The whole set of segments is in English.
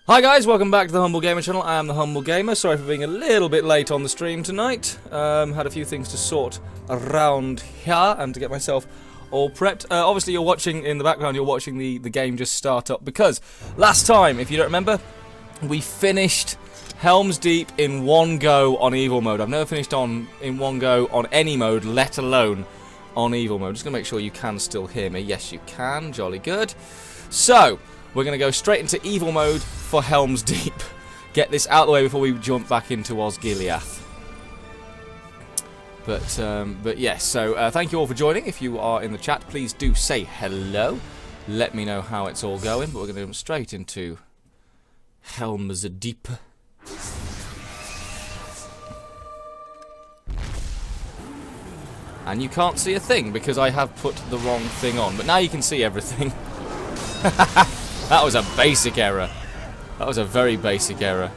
Hi guys, welcome back to the Humble Gamer channel. I am the Humble Gamer. Sorry for being a little bit late on the stream tonight. Had a few things to sort around here and to get myself all prepped. Obviously you're watching in the background, you're watching the game just start up because last time, if you don't remember, we finished Helm's Deep in one go on Evil Mode. I've never finished in one go on any mode, let alone on Evil Mode. Just going to make sure you can still hear me. Yes, you can. Jolly good. So, we're going to go straight into Evil Mode for Helm's Deep. Get this out of the way before we jump back into Osgiliath. But yes, so thank you all for joining. If you are in the chat, please do say hello. Let me know how it's all going. But we're going to jump straight into Helm's Deep. And you can't see a thing because I have put the wrong thing on. But now you can see everything. That was a basic error. That was a very basic error.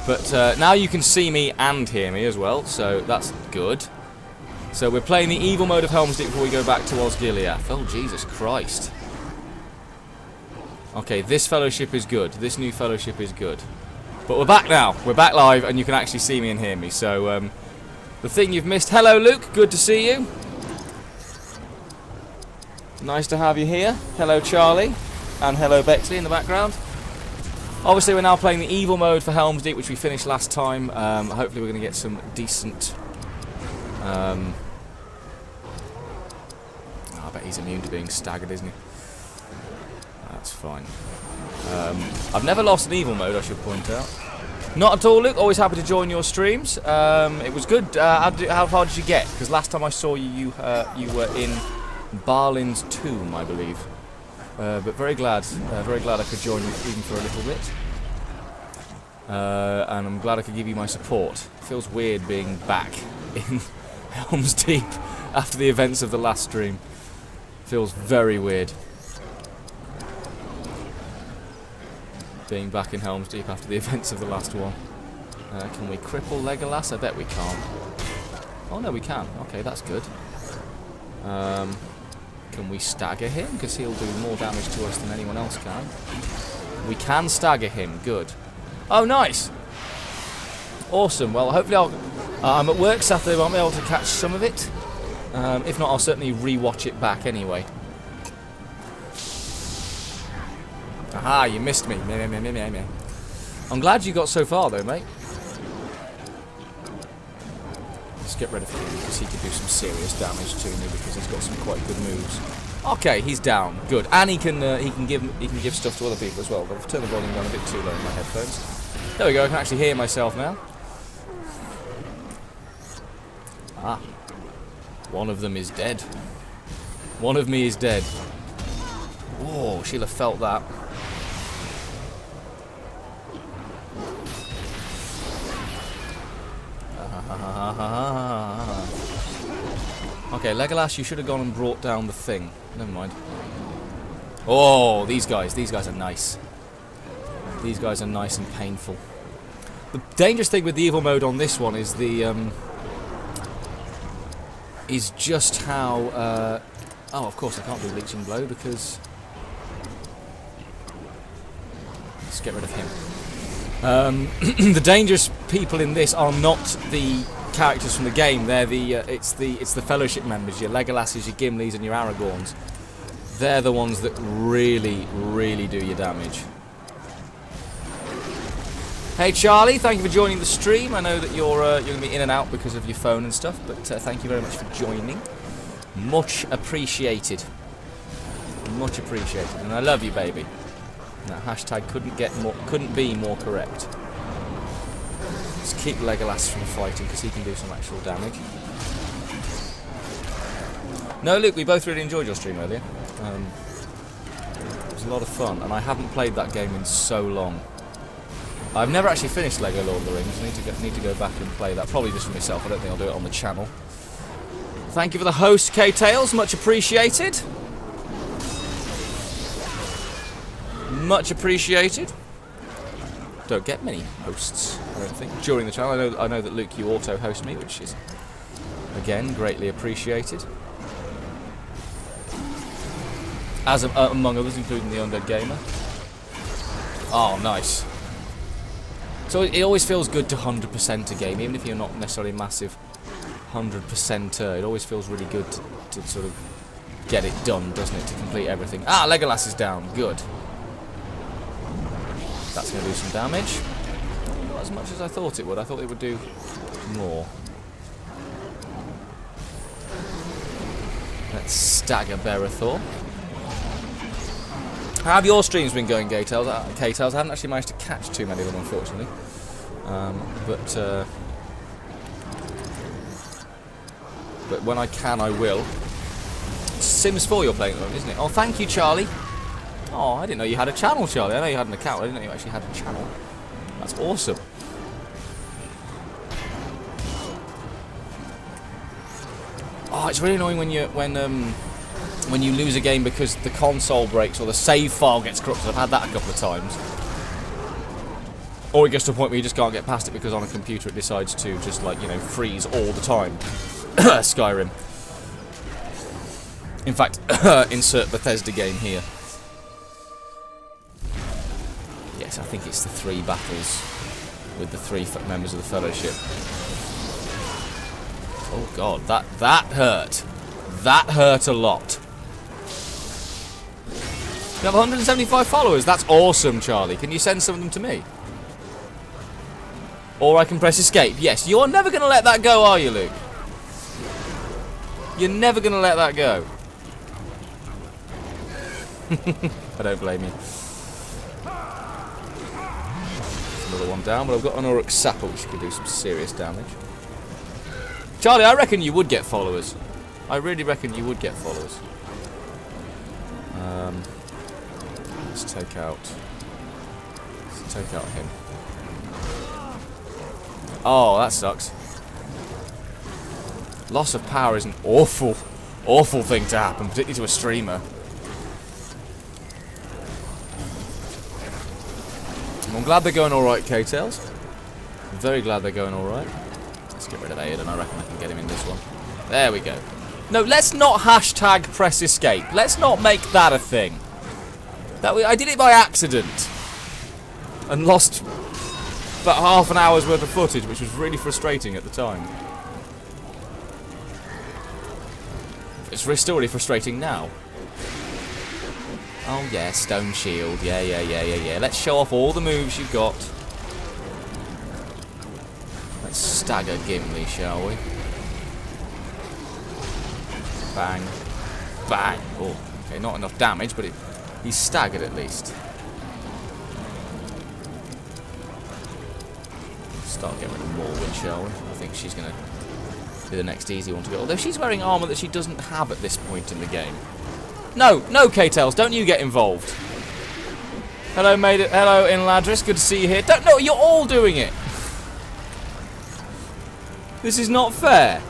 But now you can see me and hear me as well, so that's good. So we're playing the Evil Mode of Helm's Deep before we go back to Osgiliath. Oh, Jesus Christ. Okay, this fellowship is good. This new fellowship is good. But we're back now. We're back live, and you can actually see me and hear me. So, the thing you've missed... Hello, Luke. Good to see you. Nice to have you here. Hello, Charlie. And hello, Bexley in the background. Obviously, we're now playing the Evil Mode for Helm's Deep, which we finished last time. Hopefully, we're going to get some decent... I bet he's immune to being staggered, isn't he? That's fine. I've never lost an Evil Mode, I should point out. Not at all, Luke. Always happy to join your streams. It was good. How far did you get? Because last time I saw you, you were in Barlin's Tomb, I believe. But very glad I could join you even for a little bit. And I'm glad I could give you my support. It feels weird being back in Helm's Deep after the events of the last stream. Feels very weird. Being back in Helm's Deep after the events of the last one. Can we cripple Legolas? I bet we can't. Oh no, we can. Okay, that's good. Can we stagger him? Because he'll do more damage to us than anyone else can. We can stagger him. Good. Oh, nice. Awesome. Well, hopefully I'm at work Saturday, but I'll be able to catch some of it. If not, I'll certainly re-watch it back anyway. Aha, you missed me. I'm glad you got so far, though, mate. Let's get rid of him because he could do some serious damage to me because he's got some quite good moves. Okay, he's down. Good, and he can give stuff to other people as well. But I've turned the volume down a bit too low in my headphones. There we go. I can actually hear myself now. Ah, one of them is dead. One of me is dead. Whoa, she'll have felt that. Okay, Legolas, you should have gone and brought down the thing. Never mind. Oh, these guys are nice. These guys are nice and painful. The dangerous thing with the Evil Mode on this one is is just how... oh, of course I can't do Leeching Blow because... Let's get rid of him. The dangerous people in this are not the characters from the game. They're it's the Fellowship members, your Legolas's, your Gimlis, and your Aragorns. They're the ones that really, really do your damage. Hey Charlie, thank you for joining the stream. I know that you're going to be in and out because of your phone and stuff, but thank you very much for joining. Much appreciated. Much appreciated, and I love you, baby. That hashtag couldn't be more correct. Let's keep Legolas from fighting because he can do some actual damage. No, Luke, we both really enjoyed your stream earlier. It was a lot of fun, and I haven't played that game in so long. I've never actually finished Lego Lord of the Rings. I need to go back and play that. Probably just for myself. I don't think I'll do it on the channel. Thank you for the host, K-Tails. Much appreciated. Much appreciated. Don't get many hosts, I don't think, during the channel. I know that Luke, you auto-host me, which is, again, greatly appreciated. As among others, including the Undead Gamer. Oh, nice. So it always feels good to 100% a game, even if you're not necessarily a massive 100%er. It always feels really good to sort of get it done, doesn't it? To complete everything. Ah, Legolas is down. Good. That's going to do some damage. Not as much as I thought it would. I thought it would do more. Let's stagger Berethor. How have your streams been going, K-Tails? I haven't actually managed to catch too many of them, unfortunately. But when I can, I will. Sims 4 you're playing at the moment, isn't it? Oh, thank you, Charlie. Oh, I didn't know you had a channel, Charlie. I know you had an account. I didn't know you actually had a channel. That's awesome. Oh, it's really annoying when you lose a game because the console breaks or the save file gets corrupted. I've had that a couple of times. Or it gets to a point where you just can't get past it because on a computer it decides to just, like, you know, freeze all the time. Skyrim. In fact, insert Bethesda game here. Yes, I think it's the 3 battles with the 3 members of the Fellowship. Oh god, that hurt. That hurt a lot. You have 175 followers. That's awesome, Charlie. Can you send some of them to me? Or I can press escape. Yes, you're never going to let that go, are you, Luke? You're never going to let that go. I don't blame you. Another one down, but I've got an Uruk Sapper, which could do some serious damage. Charlie, I reckon you would get followers. I really reckon you would get followers. Let's take out him. Oh, that sucks. Loss of power is an awful thing to happen, particularly to a streamer. I'm glad they're going alright, K-Tails. I'm very glad they're going alright. Let's get rid of Aiden, I reckon I can get him in this one. There we go. No, let's not hashtag press escape. Let's not make that a thing. I did it by accident. And lost about half an hour's worth of footage, which was really frustrating at the time. It's still really frustrating now. Oh yeah, Stone Shield. Yeah. Let's show off all the moves you've got. Let's stagger Gimli, shall we? Bang. Bang. Oh, okay, not enough damage, but he's staggered at least. Start getting rid of Morwen, shall we? I think she's going to be the next easy one to go. Although she's wearing armour that she doesn't have at this point in the game. No, K-Tails, don't you get involved. Hello, hello, Inladris, good to see you here. No, you're all doing it. This is not fair.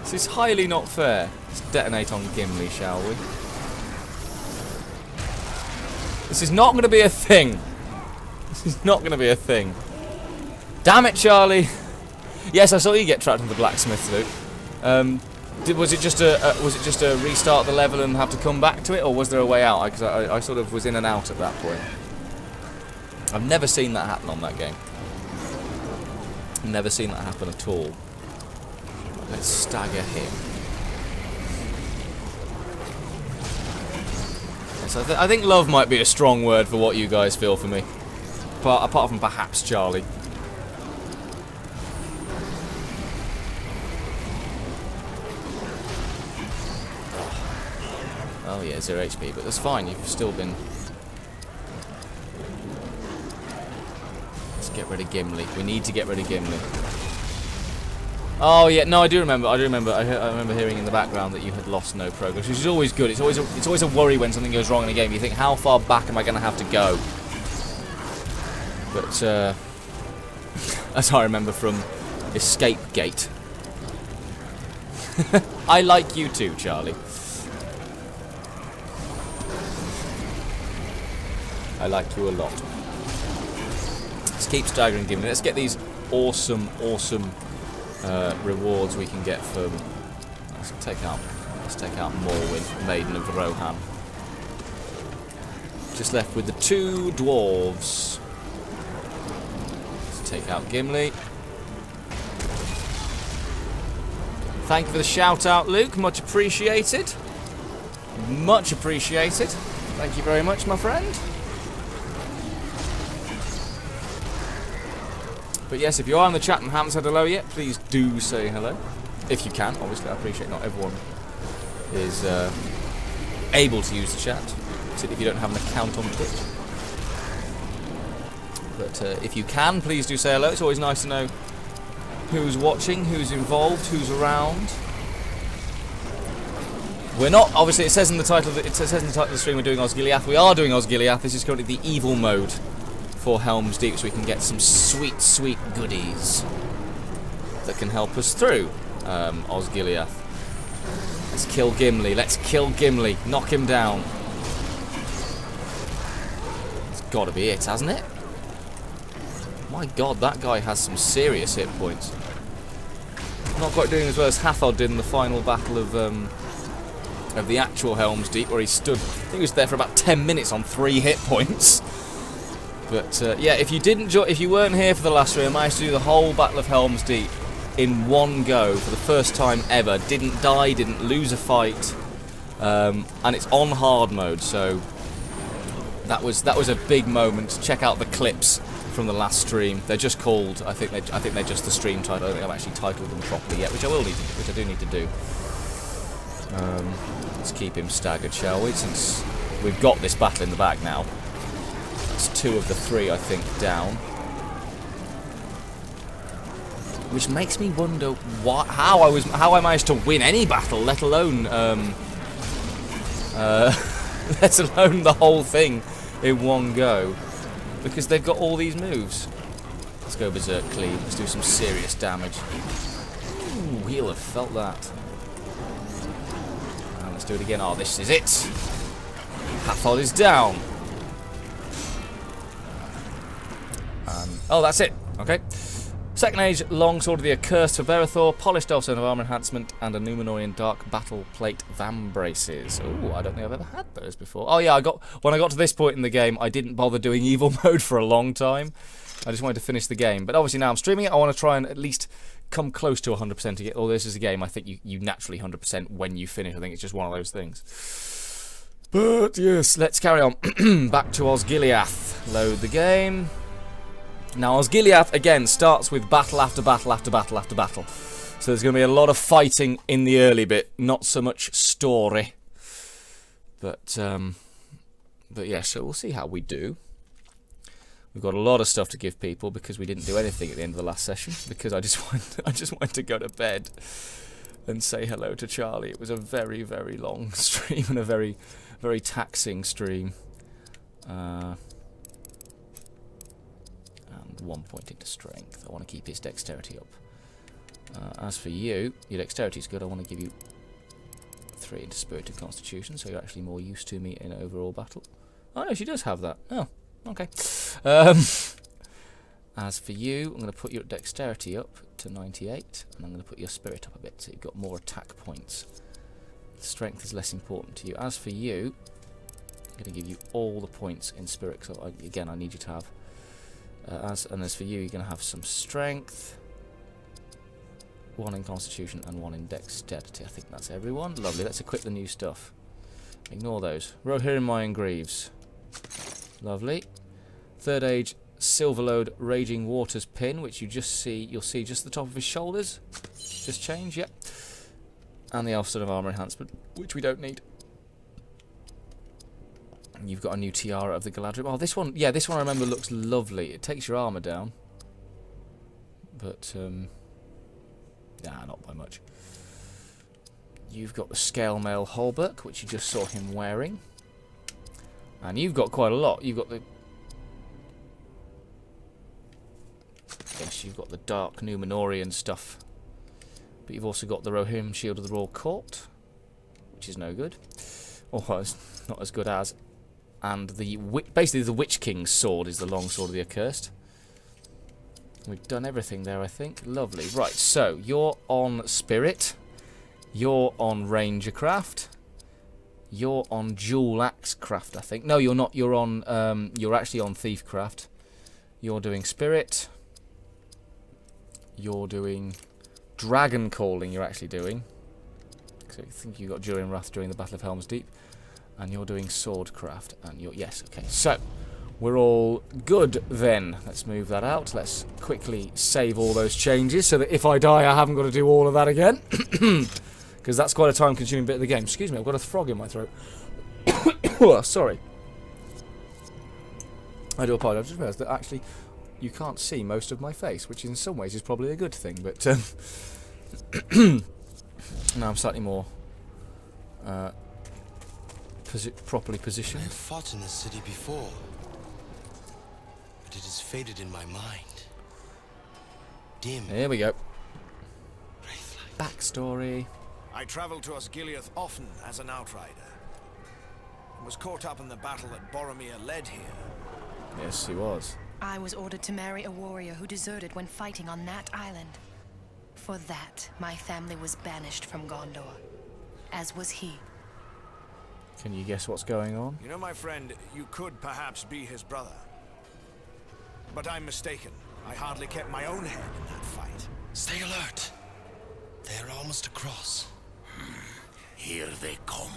This is highly not fair. Let's detonate on Gimli, shall we? This is not going to be a thing. This is not going to be a thing. Damn it, Charlie. Yes, I saw you get trapped in the blacksmith, Luke. Was it just a restart the level and have to come back to it, or was there a way out? Because I sort of was in and out at that point. I've never seen that happen on that game. I've never seen that happen at all. Let's stagger him. Yes, I think love might be a strong word for what you guys feel for me. Apart from perhaps Charlie. Oh yeah, 0 HP, but that's fine, you've still been... Let's get rid of Gimli. We need to get rid of Gimli. Oh yeah, no, I remember hearing in the background that you had lost no progress, which is always good. It's always a worry when something goes wrong in a game. You think, how far back am I going to have to go? But, as I remember from Escape Gate. I like you too, Charlie. I like you a lot. Let's keep staggering Gimli. Let's get these awesome rewards we can get from... Let's take out Morwen, Maiden of Rohan. Just left with the 2 dwarves. Let's take out Gimli. Thank you for the shout out, Luke. Much appreciated. Much appreciated. Thank you very much, my friend. But yes, if you are in the chat and haven't said hello yet, please do say hello. If you can, obviously. I appreciate not everyone is able to use the chat, particularly if you don't have an account on Twitch. But if you can, please do say hello. It's always nice to know who's watching, who's involved, who's around. We're not, obviously it says in the title of the stream we're doing Osgiliath. We are doing Osgiliath. This is currently the evil mode for Helm's Deep, so we can get some sweet, sweet goodies that can help us through Osgiliath. Let's kill Gimli. Let's kill Gimli. Knock him down. It's got to be it, hasn't it? My God, that guy has some serious hit points. Not quite doing as well as Hathod did in the final battle of the actual Helm's Deep, where he stood. I think he was there for about 10 minutes on 3 hit points. But yeah, if you weren't here for the last stream, I managed to do the whole Battle of Helm's Deep in one go for the first time ever. Didn't die, didn't lose a fight, and it's on hard mode. So that was a big moment. Check out the clips from the last stream. They're just called. I think they're just the stream title. I don't think I've actually titled them properly yet, which I do need to do. Let's keep him staggered, shall we? Since we've got this battle in the bag now. That's 2 of the 3, I think, down. Which makes me wonder how I managed to win any battle, let alone let alone the whole thing in one go. Because they've got all these moves. Let's go berserk clean. Let's do some serious damage. Ooh, he'll have felt that. And let's do it again. Oh, this is it. Hathod is down. Oh, that's it. Okay. Second Age Longsword of the Accursed for Berethor, Polished Elfstone of Armour Enhancement, and a Númenórean Dark Battle Plate Vambraces. Oh, I don't think I've ever had those before. Oh yeah, when I got to this point in the game, I didn't bother doing evil mode for a long time. I just wanted to finish the game. But obviously now I'm streaming it, I want to try and at least come close to 100% to get. Oh, this is a game I think you naturally 100% when you finish. I think it's just one of those things. But yes, let's carry on. Back to Osgiliath. Load the game. Now, Osgiliath, again, starts with battle after battle after battle after battle. So there's going to be a lot of fighting in the early bit, not so much story. But yeah, so we'll see how we do. We've got a lot of stuff to give people because we didn't do anything at the end of the last session. Because I just wanted to go to bed and say hello to Charlie. It was a very, very long stream and a very, very taxing stream. 1 point into strength. I want to keep his dexterity up. As for you, your dexterity is good. I want to give you 3 into spirit and constitution, so you're actually more used to me in overall battle. Oh no, she does have that. Oh, okay. As for you, I'm going to put your dexterity up to 98, and I'm going to put your spirit up a bit, so you've got more attack points. Strength is less important to you. As for you, I'm going to give you all the points in spirit, so again, I need you to have as for you, you're going to have some strength, 1 in constitution and 1 in dexterity. I think that's everyone. Lovely. Let's equip the new stuff. Ignore those. Rohirrim Iron Greaves. Lovely. Third Age Silverlode Raging Waters pin, which you'll see just the top of his shoulders. Just change, yep. And the Elfstone of Armour Enhancement, which we don't need. You've got a new tiara of the Galadrim. Oh, this one, yeah, this one I remember looks lovely. It takes your armour down. But, nah, not by much. You've got the Scale Mail Hauberk, which you just saw him wearing. And you've got quite a lot. You've got the... Yes, you've got the Dark Númenórean stuff. But you've also got the Rohirrim Shield of the Royal Court, which is no good. Or it's not as good as... And basically the Witch King's sword is the long sword of the Accursed. We've done everything there, I think. Lovely. Right, so you're on Spirit. You're on Rangercraft. You're on Dual Axe craft, I think. No, you're not. You're on. You're actually on thief craft. You're doing spirit. You're doing dragon calling. You're actually doing. So I think you got during wrath during the Battle of Helm's Deep, and you're doing sword craft. And you're yes. Okay. So we're all good then. Let's move that out. Let's quickly save all those changes so that if I die, I haven't got to do all of that again. Because that's quite a time-consuming bit of the game. Excuse me, I've got a frog in my throat. Oh, sorry. I do apologise. I just realised that actually you can't see most of my face, which in some ways is probably a good thing. But now I'm slightly more properly positioned. I have fought in this city before, but it has faded in my mind. Dim. Here we go. Backstory. I travelled to Osgiliath often as an outrider. I was caught up in the battle that Boromir led here. Yes, he was. I was ordered to marry a warrior who deserted when fighting on that island. For that, my family was banished from Gondor, as was he. Can you guess what's going on? You know, my friend, you could perhaps be his brother. But I'm mistaken. I hardly kept my own head in that fight. Stay alert. They're almost across. Here they come.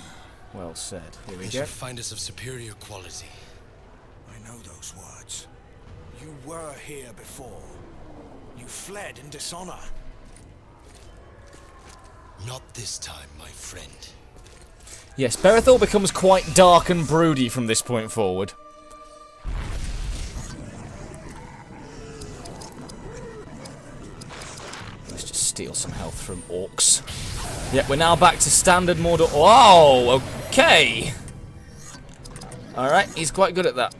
Well said. Here we They go. should find us of superior quality. I know those words. You were here before. You fled in dishonor. Not this time, my friend. Yes, Berethor becomes quite dark and broody from this point forward. Let's just steal some health from orcs. Yep, we're now back to standard Mordor. Oh, okay. Alright, he's quite good at that.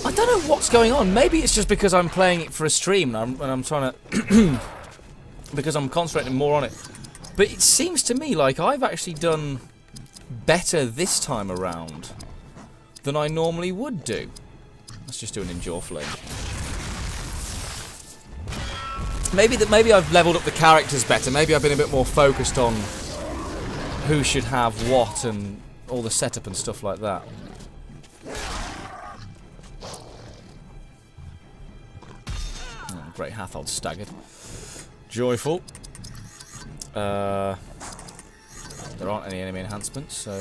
I don't know what's going on. Maybe it's just because I'm playing it for a stream and I'm trying to... because I'm concentrating more on it. But it seems to me like I've actually done better this time around than I normally would do. Let's just do an endure flame. Maybe I've leveled up the characters better. Maybe I've been a bit more focused on who should have what and all the setup and stuff like that. Oh, great, Hathold's staggered. Joyful. There aren't any enemy enhancements, so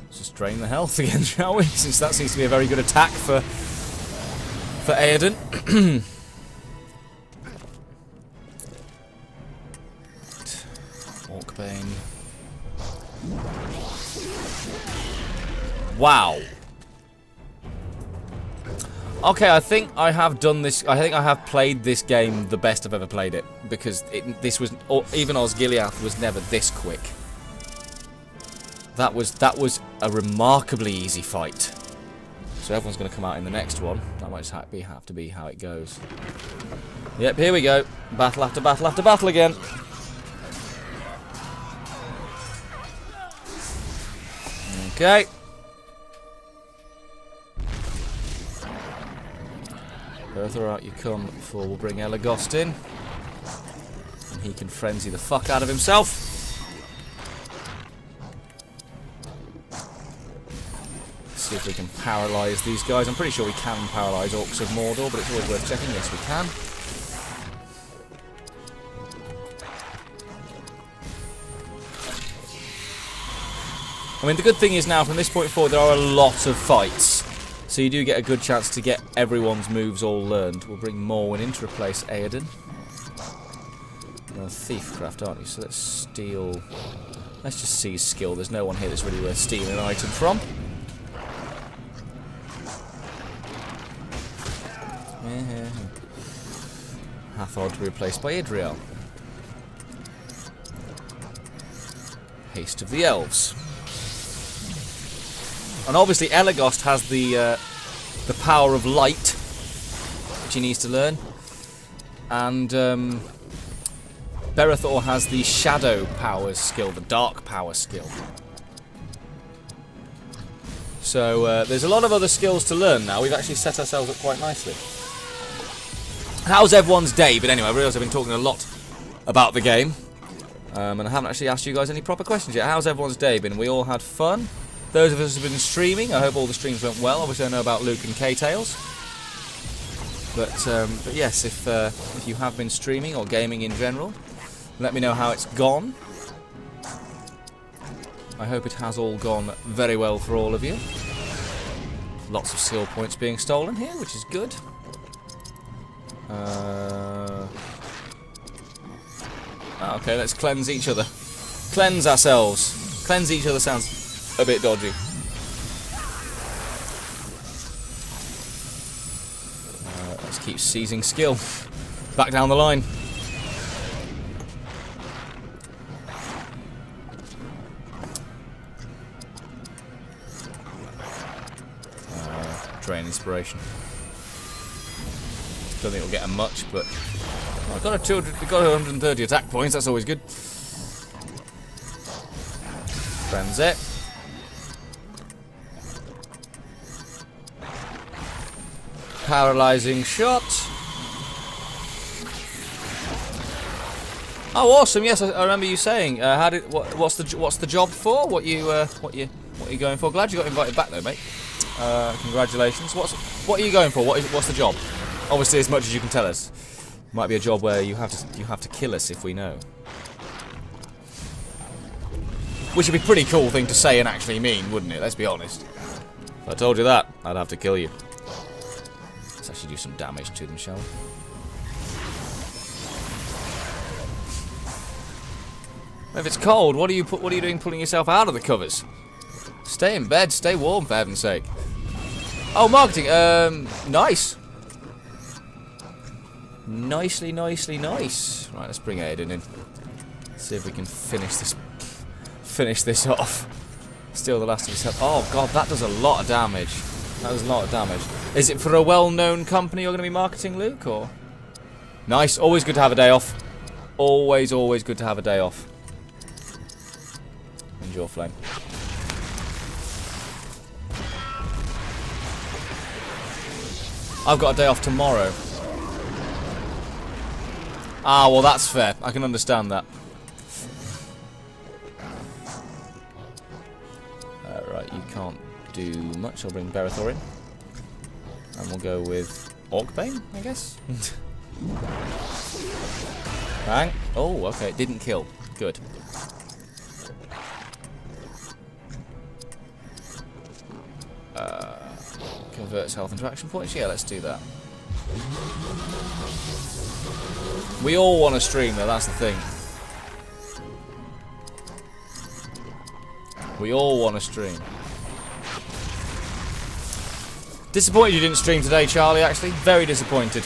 let's just drain the health again, shall we? Since that seems to be a very good attack for Eärendil. Orcbane. Wow. Okay, I think I have done this. I think I have played this game the best I've ever played it, because this was, or even Osgiliath was never this quick. That was a remarkably easy fight. So everyone's going to come out in the next one. That might just have to be how it goes. Yep, here we go. Battle after battle after battle again. Okay. Further out you come before we'll bring Elagos in. And he can frenzy the fuck out of himself. Let's see if we can paralyse these guys. I'm pretty sure we can paralyse Orcs of Mordor, but it's always worth checking. Yes, we can. I mean, the good thing is now, from this point forward, there are a lot of fights. So you do get a good chance to get everyone's moves all learned. We'll bring Morwen in to replace Eärendil. You're on Thiefcraft, aren't you? So let's steal... Let's just see his skill. There's no one here that's really worth stealing an item from. Hathor to be replaced by Idriel. Haste of the Elves. And obviously Elagos has the power of light, which he needs to learn. And Berethor has the shadow powers skill, the dark power skill. So there's a lot of other skills to learn now. We've actually set ourselves up quite nicely. How's everyone's day? But anyway, I realise I've been talking a lot about the game. And I haven't actually asked you guys any proper questions yet. How's everyone's day been? We all had fun. Those of us who have been streaming, I hope all the streams went well. Obviously I know about Luke and K-Tails. But yes, if you have been streaming or gaming in general, let me know how it's gone. I hope it has all gone very well for all of you. Lots of skill points being stolen here, which is good. Okay, let's cleanse each other. Cleanse ourselves. Cleanse each other sounds a bit dodgy. Let's keep seizing skill. Back down the line. Drain inspiration. Don't think we'll get a much, but I've got a 130 attack points. That's always good. Frenzy. Paralyzing shot. Oh, awesome! Yes, I remember you saying. What's the job for? What you going for? Glad you got invited back though, mate. Congratulations. What are you going for? What's the job? Obviously, as much as you can tell us. Might be a job where you have to kill us if we know. Which would be a pretty cool thing to say and actually mean, wouldn't it? Let's be honest. If I told you that, I'd have to kill you. Let's actually do some damage to them, shall we? If it's cold, what are you doing pulling yourself out of the covers? Stay in bed, stay warm for heaven's sake. Oh, marketing, nice. Nicely nice. Right, let's bring Aiden in. See if we can finish this off. Steal the last of his health. Oh god, that does a lot of damage. That does a lot of damage. Is it for a well-known company you're going to be marketing, Luke, or? Nice, always good to have a day off. Always good to have a day off. Endure flame. I've got a day off tomorrow. Ah, well that's fair. I can understand that. Right, you can't do much. I'll bring Berethor in. And we'll go with Orcbane, I guess. Bang. Oh, okay. It didn't kill. Good. Converts health into action points. Yeah, let's do that. We all want to stream though, that's the thing. We all want to stream. Disappointed you didn't stream today, Charlie, actually. Very disappointed.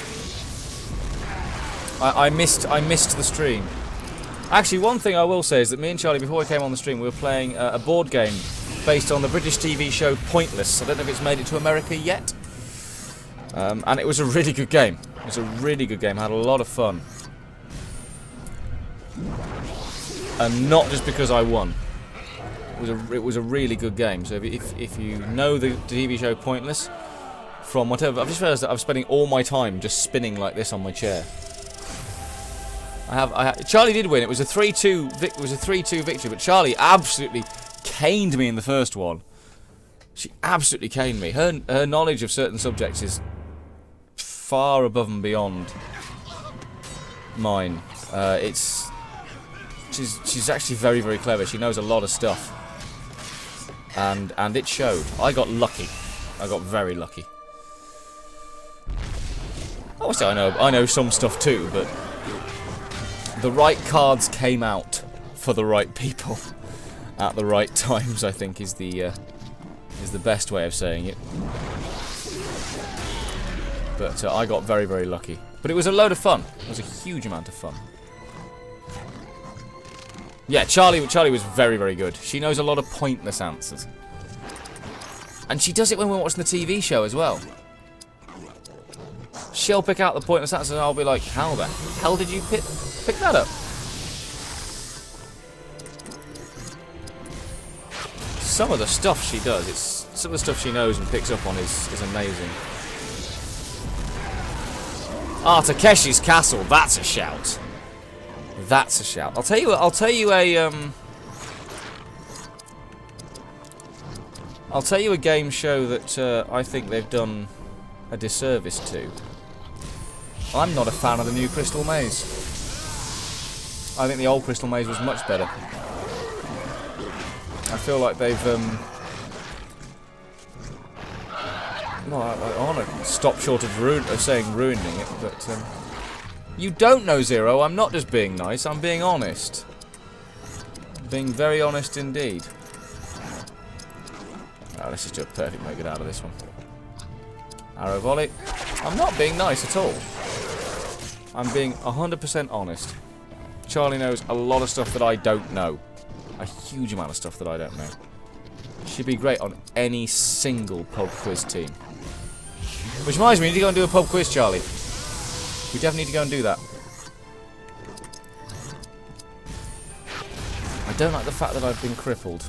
I missed the stream. Actually, one thing I will say is that me and Charlie, before we came on the stream, we were playing a board game based on the British TV show Pointless. I don't know if it's made it to America yet. And it was a really good game. It was a really good game. I had a lot of fun. And not just because I won. It was a really good game. So if you know the TV show Pointless, from whatever, I've just realised that I'm spending all my time just spinning like this on my chair. Charlie did win. It was a 3-2 victory, but Charlie absolutely caned me in the first one. She absolutely caned me. Her knowledge of certain subjects is far above and beyond mine. She's actually very, very clever. She knows a lot of stuff, and it showed. I got lucky. I got very lucky. Obviously, I know some stuff too, but the right cards came out for the right people at the right times, I think, is the best way of saying it. But I got very, very lucky. But it was a load of fun. It was a huge amount of fun. Yeah, Charlie was very, very good. She knows a lot of pointless answers. And she does it when we're watching the TV show as well. She'll pick out the pointless answers and I'll be like, how the hell did you pick that up? Some of the stuff she does, some of the stuff she knows and picks up on is amazing. Ah, Takeshi's Castle, that's a shout. That's a shout. I'll tell you a game show that I think they've done a disservice to. I'm not a fan of the new Crystal Maze. I think the old Crystal Maze was much better. I feel like they've well, I want to stop short of saying ruining it, but you don't know, Zero. I'm not just being nice. I'm being honest. Being very honest indeed. Let's just do a perfect make it out of this one. Arrow volley. I'm not being nice at all. I'm being 100% honest. Charlie knows a lot of stuff that I don't know. A huge amount of stuff that I don't know. She'd be great on any single pub quiz team. Which reminds me, we need to go and do a pub quiz, Charlie. We definitely need to go and do that. I don't like the fact that I've been crippled.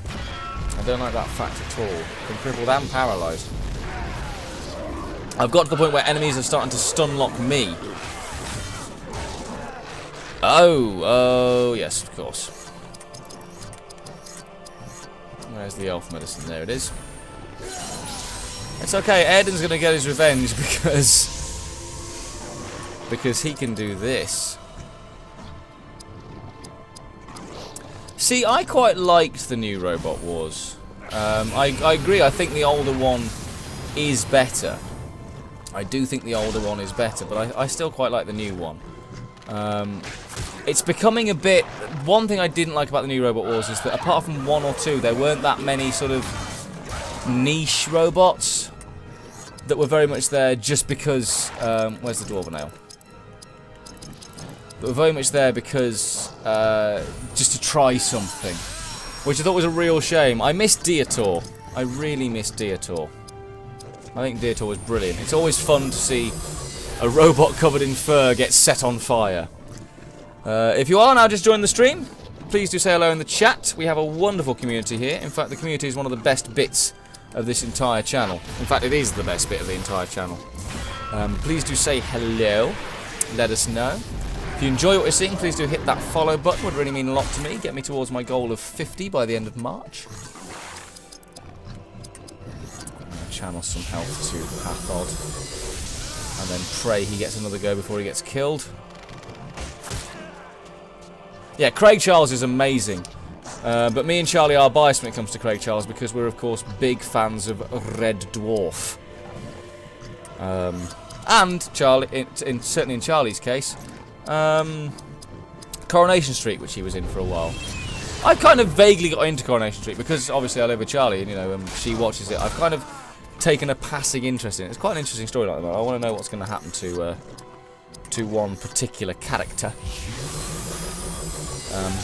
I don't like that fact at all. Been crippled and paralysed. I've got to the point where enemies are starting to stun lock me. Oh, yes, of course. Where's the elf medicine? There it is. It's okay, Aiden's going to get his revenge because he can do this. See, I quite liked the new Robot Wars. I agree, I think the older one is better. I do think the older one is better, but I still quite like the new one. It's becoming a bit... One thing I didn't like about the new Robot Wars is that apart from one or two, there weren't that many sort of niche robots that were very much there just because... where's the Dwarven Ale? That were very much there because... just to try something. Which I thought was a real shame. I miss Deator. I really miss Deator. I think Deator was brilliant. It's always fun to see a robot covered in fur get set on fire. If you are now just joined the stream, please do say hello in the chat. We have a wonderful community here. In fact, the community is one of the best bits of this entire channel. In fact, it is the best bit of the entire channel. Please do say hello. Let us know. If you enjoy what you're seeing, please do hit that follow button. It would really mean a lot to me. Get me towards my goal of 50 by the end of March. Channel some health to Hathod. And then pray he gets another go before he gets killed. Yeah, Craig Charles is amazing. But me and Charlie are biased when it comes to Craig Charles because we're, of course, big fans of Red Dwarf. And, Charlie, certainly in Charlie's case, Coronation Street, which he was in for a while. I kind of vaguely got into Coronation Street because, obviously, I live with Charlie and, you know, she watches it. I've kind of taken a passing interest in it. It's quite an interesting story like that. I want to know what's going to happen to one particular character.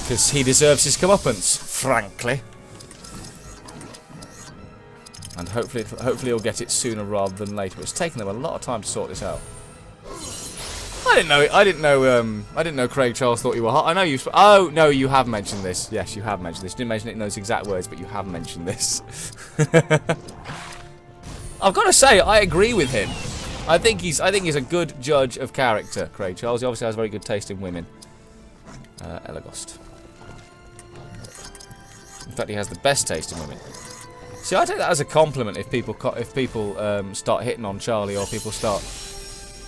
Because he deserves his comeuppance, frankly. And hopefully he'll get it sooner rather than later. But it's taken them a lot of time to sort this out. I didn't know Craig Charles thought you were hot. I know you. Oh no, you have mentioned this. Yes, you have mentioned this. You didn't mention it in those exact words, but you have mentioned this. I've got to say, I agree with him. I think he's a good judge of character, Craig Charles. He obviously has very good taste in women. Elagost. In fact, he has the best taste in women. See, I take that as a compliment if people start hitting on Charlie or people start,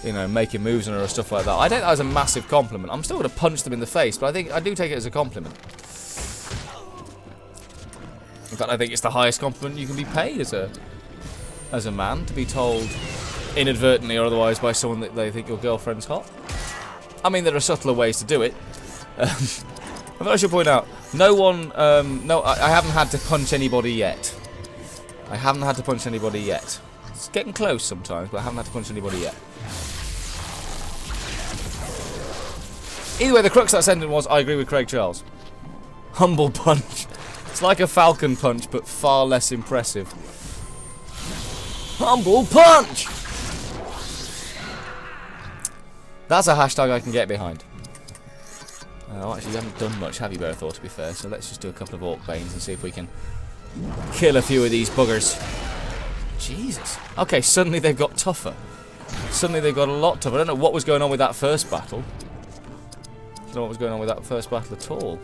you know, making moves on her or stuff like that. I take that as a massive compliment. I'm still going to punch them in the face, but I do take it as a compliment. In fact, I think it's the highest compliment you can be paid as a man, to be told inadvertently or otherwise by someone that they think your girlfriend's hot. I mean, there are subtler ways to do it. I should point out, I haven't had to punch anybody yet. I haven't had to punch anybody yet. It's getting close sometimes, but I haven't had to punch anybody yet. Either way, the crux of that sentence was, I agree with Craig Charles. Humble punch. It's like a falcon punch, but far less impressive. Humble punch! That's a hashtag I can get behind. Actually, you haven't done much, have you, Berthor, to be fair? So let's just do a couple of Orc Banes and see if we can kill a few of these buggers. Jesus. Okay, suddenly they've got tougher. Suddenly they've got a lot tougher. I don't know what was going on with that first battle. Don't know what was going on with that first battle at all.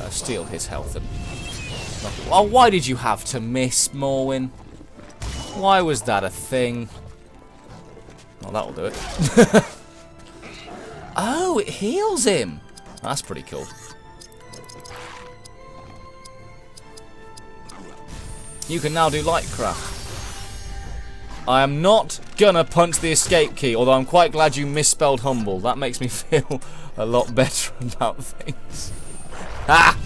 Steal his health and... Oh, why did you have to miss, Morwen? Why was that a thing? Well, that'll do it. Oh, it heals him. That's pretty cool. You can now do lightcraft. I am not gonna punch the escape key, although I'm quite glad you misspelled humble. That makes me feel a lot better about things. Ah!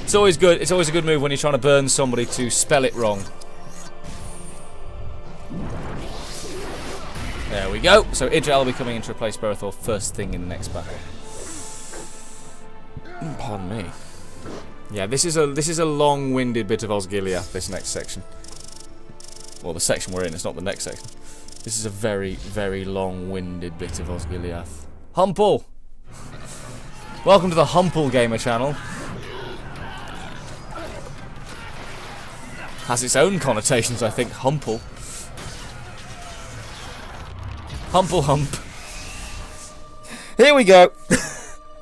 It's always good. It's always a good move when you're trying to burn somebody to spell it wrong. There we go. So Idrial will be coming in to replace Berethor first thing in the next battle. Pardon me. Yeah, this is a long-winded bit of Osgiliath, this next section. Well, the section we're in, it's not the next section. This is a very, very long-winded bit of Osgiliath. Humple! Welcome to the Humple Gamer channel. Has its own connotations, I think, Humple. Humple hump. Here we go.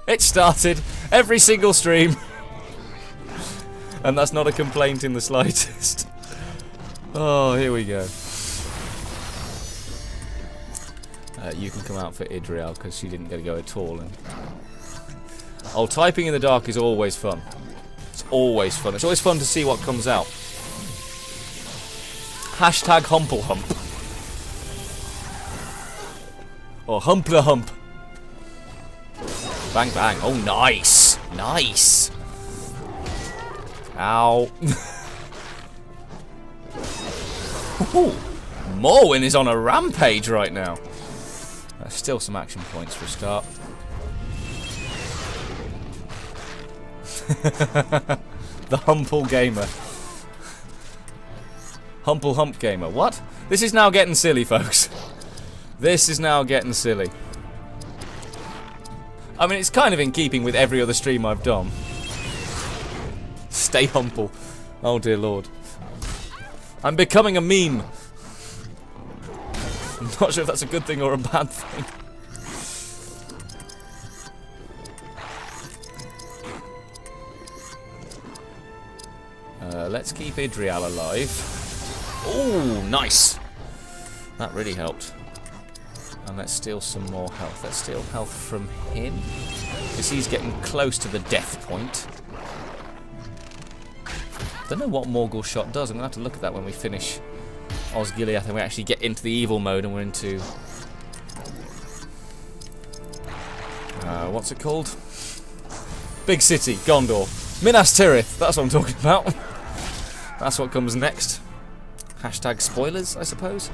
It started every single stream. And that's not a complaint in the slightest. Oh, here we go. You can come out for Idrial because she didn't get to go at all. And oh, typing in the dark is always fun. It's always fun. It's always fun to see what comes out. Hashtag Humple Hump. Or Humpler Hump. Bang bang. Oh, nice. Nice. Ow. Ooh, Morwen is on a rampage right now. Still some action points for a start. The Humple Gamer. Humple Hump Gamer. What? This is now getting silly, folks. This is now getting silly. I mean, it's kind of in keeping with every other stream I've done. Stay humble. Oh dear lord. I'm becoming a meme. I'm not sure if that's a good thing or a bad thing. Let's keep Idrial alive. Oh, nice. That really helped. And let's steal some more health. Let's steal health from him. Because he's getting close to the death point. Don't know what Morgul Shot does. I'm going to have to look at that when we finish Osgiliath and we actually get into the evil mode and we're into... what's it called? Big City, Gondor. Minas Tirith, that's what I'm talking about. That's what comes next. Hashtag spoilers, I suppose.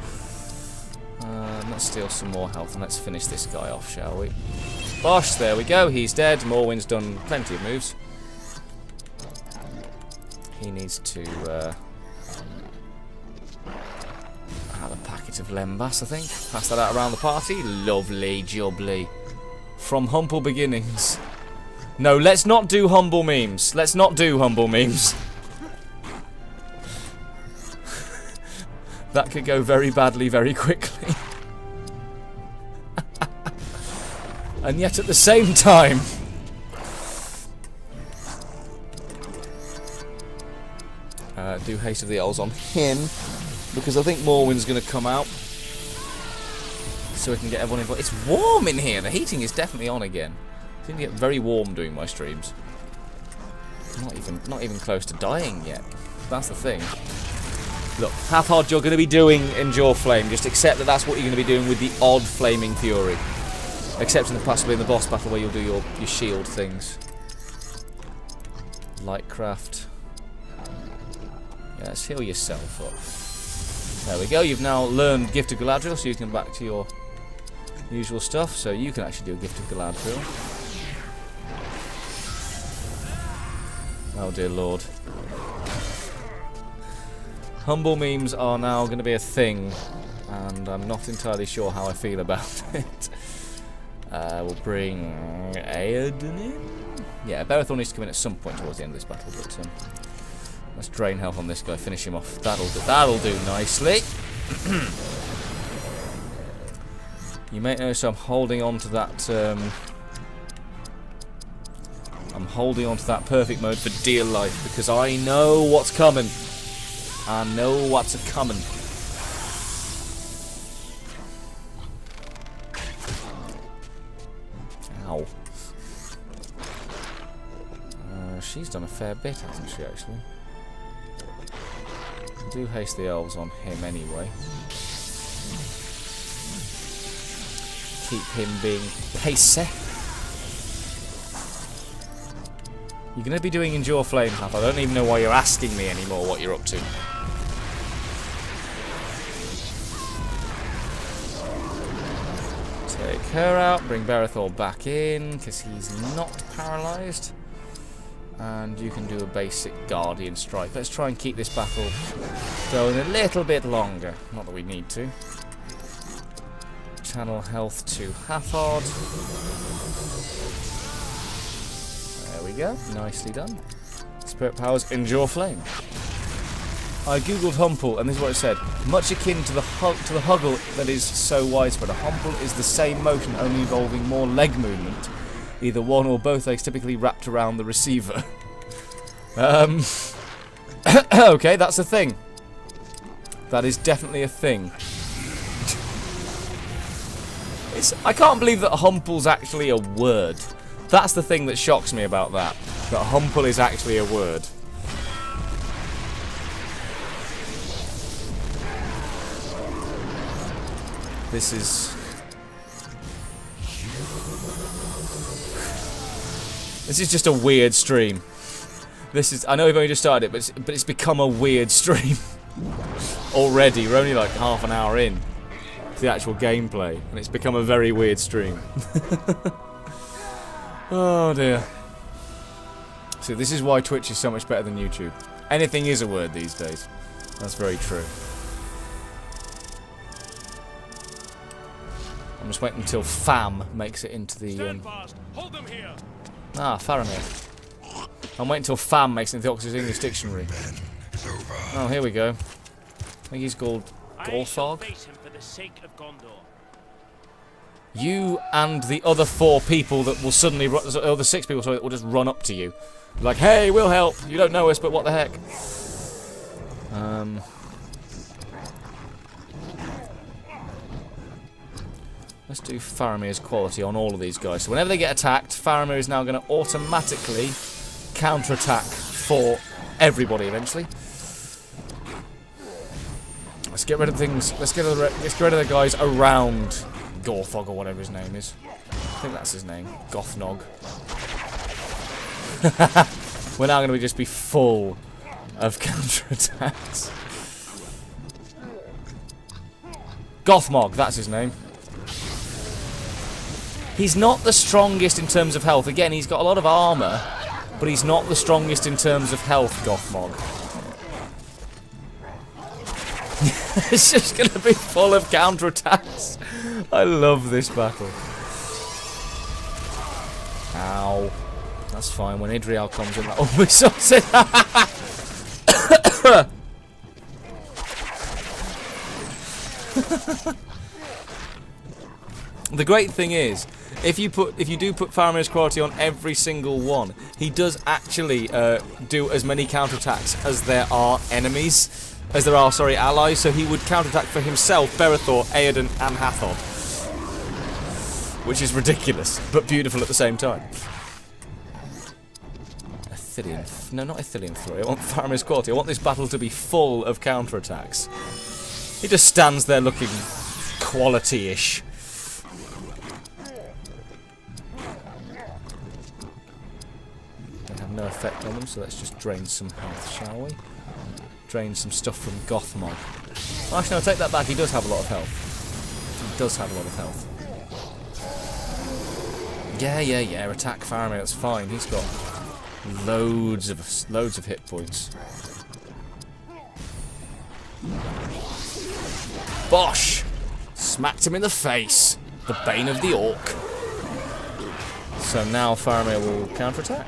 Let's steal some more health and let's finish this guy off, shall we? Bosh, there we go, he's dead. Morwen's done plenty of moves. He needs to have a packet of Lembas, I think. Pass that out around the party. Lovely jubbly. From Humble Beginnings. No, let's not do humble memes. Let's not do humble memes. That could go very badly very quickly. And yet at the same time... do Haste of the Elves on him, because I think Morwen's going to come out. So we can get everyone involved. It's warm in here. The heating is definitely on again. I seem to get very warm doing my streams. Not even close to dying yet. That's the thing. Look, half hard you're going to be doing Endure Flame. Just accept that that's what you're going to be doing with the odd Flaming Fury. Except in the possibly in the boss battle where you'll do your shield things. Lightcraft. Yeah, let's heal yourself up. There we go. You've now learned Gift of Galadriel, so you can back to your usual stuff. So you can actually do a Gift of Galadriel. Oh dear lord. Humble memes are now going to be a thing, and I'm not entirely sure how I feel about it. We'll bring Aedan in. Yeah, Berethor needs to come in at some point towards the end of this battle, but let's drain health on this guy, finish him off. That'll do nicely. You may notice I'm holding on to that holding on to that perfect mode for dear life, because I know what's coming. I know what's a-coming. Ow. She's done a fair bit, hasn't she, actually? Do haste the elves on him anyway. Keep him being pacey. You're going to be doing Endure Flame Path. I don't even know why you're asking me anymore what you're up to. Take her out, bring Berethor back in, because he's not paralysed. And you can do a basic Guardian Strike. Let's try and keep this battle going a little bit longer. Not that we need to. Channel health to Hathard. There we go. Nicely done. Spirit powers Endure Flame. I googled Humple, and this is what it said. Much akin to the Huggle that is so widespread. A Humple is the same motion, only involving more leg movement. Either one or both legs typically wrapped around the receiver. Okay, that's a thing. That is definitely a thing. I can't believe that Humple's actually a word. That's the thing that shocks me about that. That Humple is actually a word. This is just a weird stream. I know we've only just started it, but it's become a weird stream already. We're only like half an hour in to the actual gameplay, and it's become a very weird stream. Oh dear. See, this is why Twitch is so much better than YouTube. Anything is a word these days. That's very true. I'm just waiting until Fam makes it into the... Hold them here. Faramir. I'm waiting until Fam makes it into the Oxford English Dictionary. Oh, here we go. I think he's called Gorthog. You and the other 4 people that will suddenly... the other 6 people, sorry, that will just run up to you. Like, hey, we'll help. You don't know us, but what the heck. Let's do Faramir's quality on all of these guys. So whenever they get attacked, Faramir is now going to automatically counter-attack for everybody eventually. Let's get rid of things. Let's get rid of the guys around Gorthog or whatever his name is. I think that's his name. Gothnog. We're now going to just be full of counter-attacks. Gothmog, that's his name. He's not the strongest in terms of health. Again, he's got a lot of armor, but he's not the strongest in terms of health, Gothmog. It's just going to be full of counterattacks. I love this battle. Ow. That's fine. When Idrial comes in, that always sorts it. The great thing is, if you do put Faramir's quality on every single one, he does actually do as many counterattacks as there are enemies, as there are, sorry, allies. So he would counterattack for himself, Berethor, Eoden, and Hathor, which is ridiculous but beautiful at the same time. Ithilien, no, not Ithilien 3. I want Faramir's quality. I want this battle to be full of counterattacks. He just stands there looking quality-ish. No effect on them, so let's just drain some health, shall we? Drain some stuff from Gothmog. Actually, I'll take that back. He does have a lot of health. He does have a lot of health. Yeah. Attack Faramir. That's fine. He's got loads of hit points. Bosh! Smacked him in the face. The bane of the orc. So now Faramir will counterattack.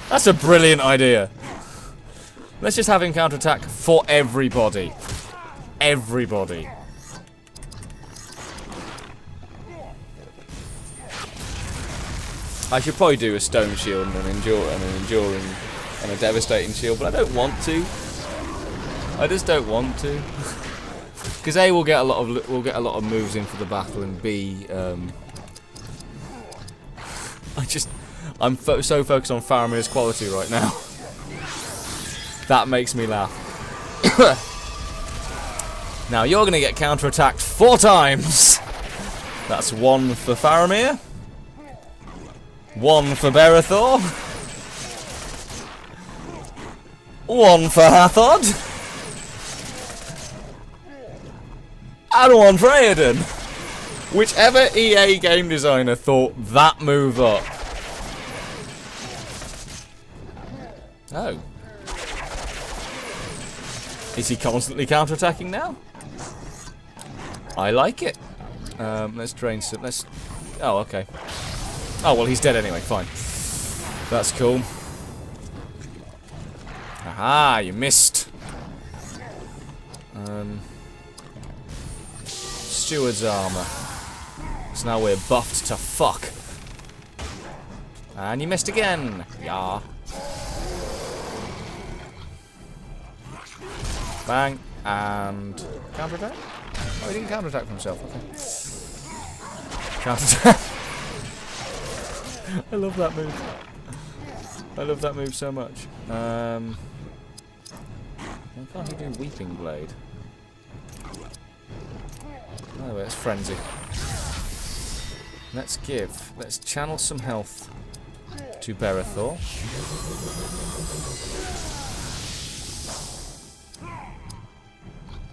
That's a brilliant idea. Let's just have him counterattack for everybody. I should probably do a stone shield and an enduring and a devastating shield, but I don't want to. I just don't want to. Because A, we'll get a lot of moves in for the battle, and B, I'm so focused on Faramir's quality right now. That makes me laugh. Now you're going to get counterattacked 4 times. That's 1 for Faramir, 1 for Berethor, 1 for Hathod, and 1 for Aedan. Whichever EA game designer thought that move up. Oh. Is he constantly counterattacking now? I like it. Let's drain some. Oh, okay. Oh, well, he's dead anyway. Fine. That's cool. Aha, you missed. Steward's armor. So now we're buffed to fuck. And you missed again. Yeah. Bang. And counterattack? Oh, he didn't counterattack for himself. Okay. Counterattack. I love that move. I love that move so much. Why can't he do Weeping Blade? Oh, wait, it's Frenzy. Let's channel some health to Berethor.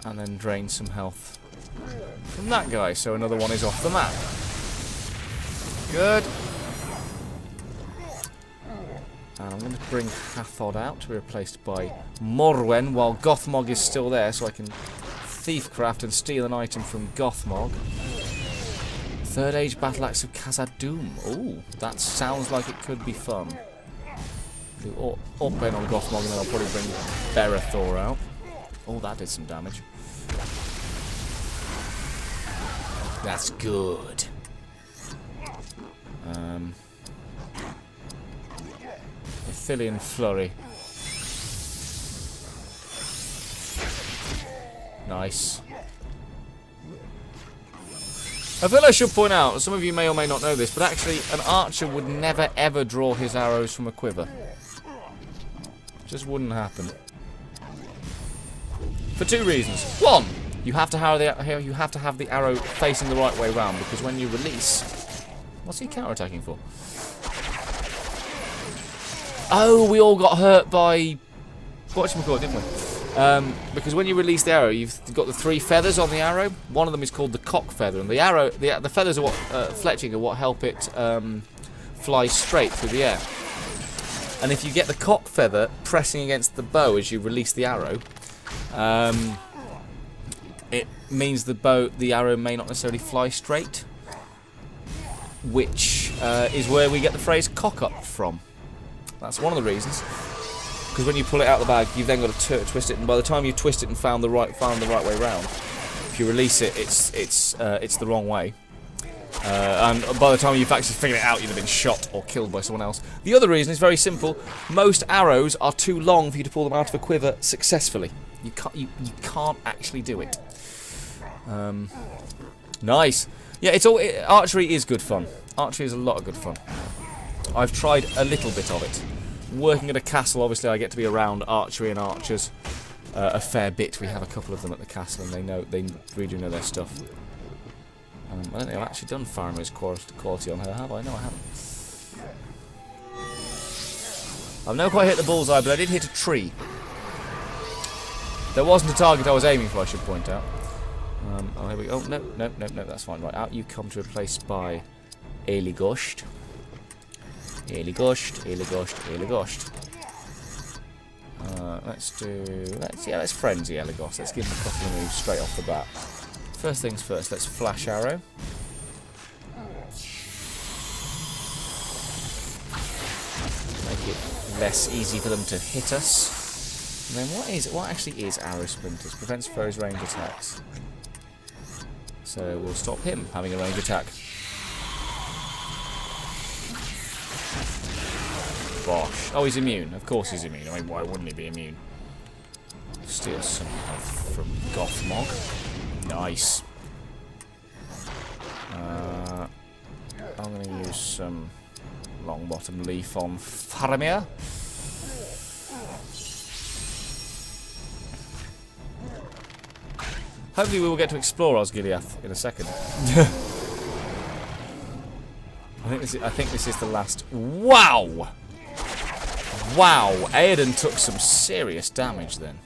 And then drain some health from that guy, so another one is off the map. Good. And I'm going to bring Hathod out to be replaced by Morwen while Gothmog is still there, so I can thiefcraft and steal an item from Gothmog. Third Age Battle Axe of Khazad-dûm. Ooh, that sounds like it could be fun. Do Orkbane on Gothmog, and then I'll probably bring Berethor out. Oh, that did some damage. That's good. Ithilien Flurry. Nice. I feel I should point out, some of you may or may not know this, but actually an archer would never ever draw his arrows from a quiver. Just wouldn't happen. For 2 reasons. 1, you have to have the arrow facing the right way round, because when you release, what's he counterattacking for? Oh, we all got hurt by whatchamacallit, didn't we? Because when you release the arrow, you've got the 3 feathers on the arrow. One of them is called the cock feather, and the arrow, the feathers are what fletching are what help it fly straight through the air. And if you get the cock feather pressing against the bow as you release the arrow, it means the arrow may not necessarily fly straight, which is where we get the phrase cock up from. That's one of the reasons. Because when you pull it out of the bag, you've then got to twist it, and by the time you twist it and found the right way round, if you release it, it's the wrong way. And by the time you've actually figured it out, you'd have been shot or killed by someone else. The other reason is very simple: most arrows are too long for you to pull them out of a quiver successfully. You can't actually do it. Nice. Yeah, archery is good fun. Archery is a lot of good fun. I've tried a little bit of it. Working at a castle, obviously, I get to be around archery and archers a fair bit. We have a couple of them at the castle, and they really do know their stuff. I don't think I've actually done Faramir's quality on her, have I? No, I haven't. I've never quite hit the bullseye, but I did hit a tree. There wasn't a target I was aiming for, I should point out. Oh, here we go. Oh, no, that's fine. Right, out you come to replace by Eligosht. Eligosht. Let's frenzy Eligosht. Let's give him a couple of moves straight off the bat. First things first, let's flash arrow. Make it less easy for them to hit us. And then what actually is arrow splinters? Prevents foes' range attacks. So we'll stop him having a range attack. bosh. Oh, he's immune. Of course he's immune. I mean, why wouldn't he be immune? Steal some health from Gothmog. Nice. I'm going to use some Longbottom Leaf on Faramir. Hopefully we will get to explore Osgiliath in a second. I think this is the last. Wow! Wow! Aedan took some serious damage then.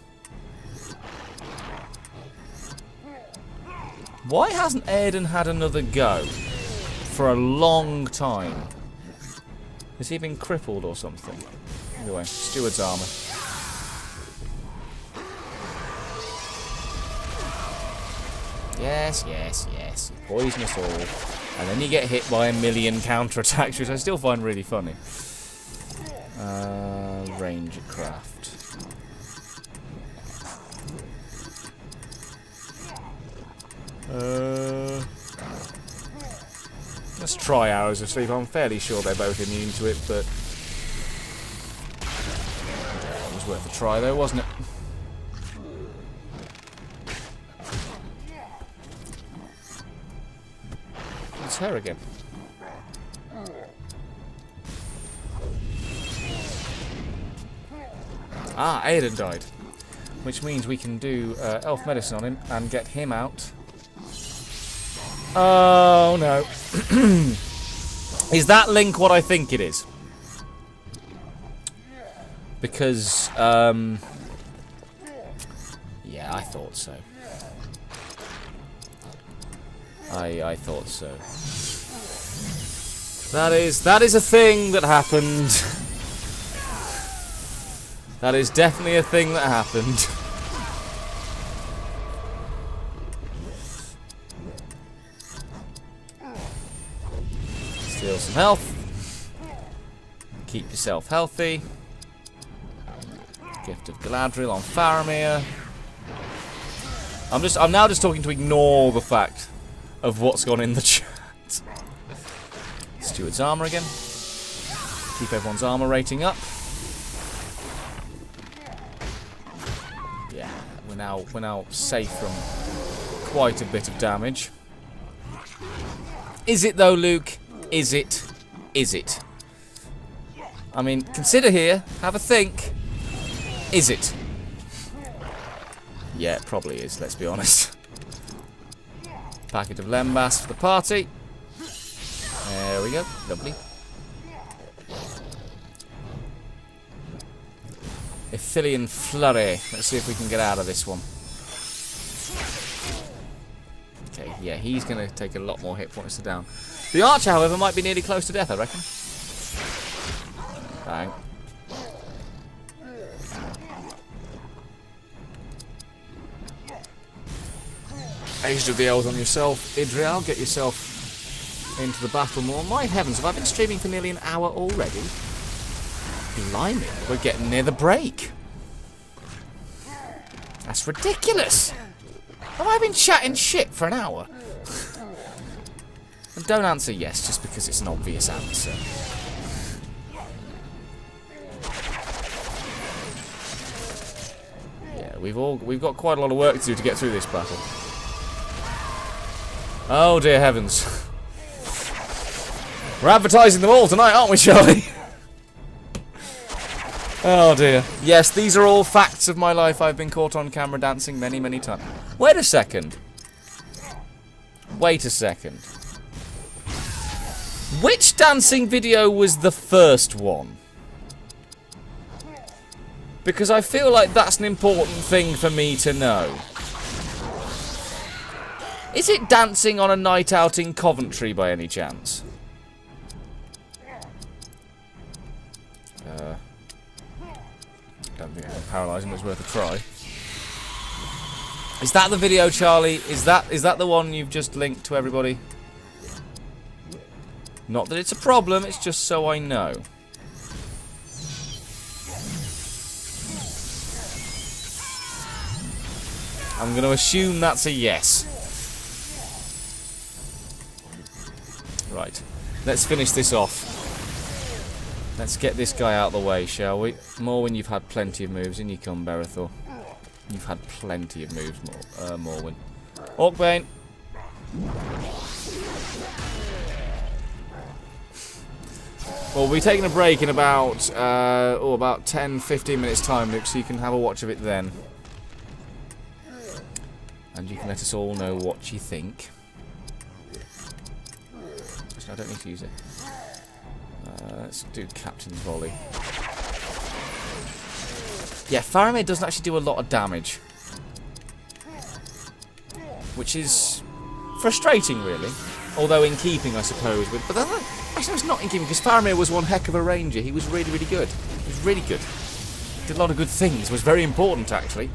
Why hasn't Aedan had another go for a long time? Has he been crippled or something? Anyway, Steward's armor. Yes, yes, yes. Poison us all. And then you get hit by a million counterattacks, which I still find really funny. Ranger craft. Let's try Hours of Sleep. I'm fairly sure they're both immune to it, but it was worth a try though, wasn't it? It's her again. Ah, Aedan died. Which means we can do Elf Medicine on him and get him out. Oh no. Is that link what I think it is? Because, yeah, I thought so. I thought so. That is a thing that happened. That is definitely a thing that happened. Steal some health. Keep yourself healthy. Gift of Galadriel on Faramir. I'm now just talking to ignore the fact of what's gone in the chat. Steward's armor again. Keep everyone's armor rating up. Yeah, we're now safe from quite a bit of damage. Is it though, Luke? Is it? Is it? I mean, consider here. Have a think. Is it? Yeah, it probably is, let's be honest. Packet of Lembas for the party. There we go. Lovely. Ithilien Flurry. Let's see if we can get out of this one. Okay, yeah, he's going to take a lot more hit points to down. The Archer, however, might be nearly close to death, I reckon. Bang. Aged of the Elves on yourself, Idrial. Get yourself into the battle more. My heavens, have I been streaming for nearly an hour already? Blimey, we're getting near the break. That's ridiculous. Have I been chatting shit for an hour? And don't answer yes just because it's an obvious answer. Yeah, we've got quite a lot of work to do to get through this battle. Oh dear heavens. We're advertising them all tonight, aren't we, Charlie? Oh dear. Yes, these are all facts of my life. I've been caught on camera dancing many, many times. Wait a second. Wait a second. Which dancing video was the first one? Because I feel like that's an important thing for me to know. Is it dancing on a night out in Coventry by any chance? Don't think I'm paralysing, but it's worth a try. Is that the video, Charlie? Is that the one you've just linked to everybody? Not that it's a problem, it's just so I know. I'm going to assume that's a yes. Right, let's finish this off. Let's get this guy out of the way, shall we? Morwen, you've had plenty of moves. In you come, Berethor. You've had plenty of moves, Morwen. Orcbane. Well, we'll be taking a break in about 10-15 minutes time, Luke, so you can have a watch of it then. And you can let us all know what you think. Actually, I don't need to use it. Let's do Captain's Volley. Yeah, Faramir doesn't actually do a lot of damage. Which is frustrating, really. Although in keeping, I suppose. But actually, it's not in keeping, because Faramir was one heck of a ranger. He was really, really good. He was really good. Did a lot of good things. Was very important, actually.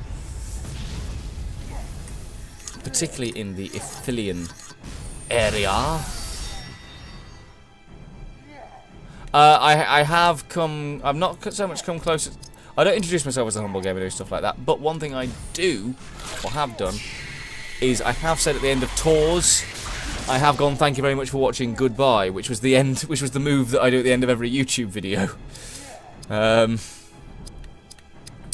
Particularly in the Ithilien area. I have come... I've not so much come closer... I don't introduce myself as a humble gamer and stuff like that, but one thing I do, or have done, is I have said at the end of tours, I have gone, thank you very much for watching, goodbye, which was the move that I do at the end of every YouTube video.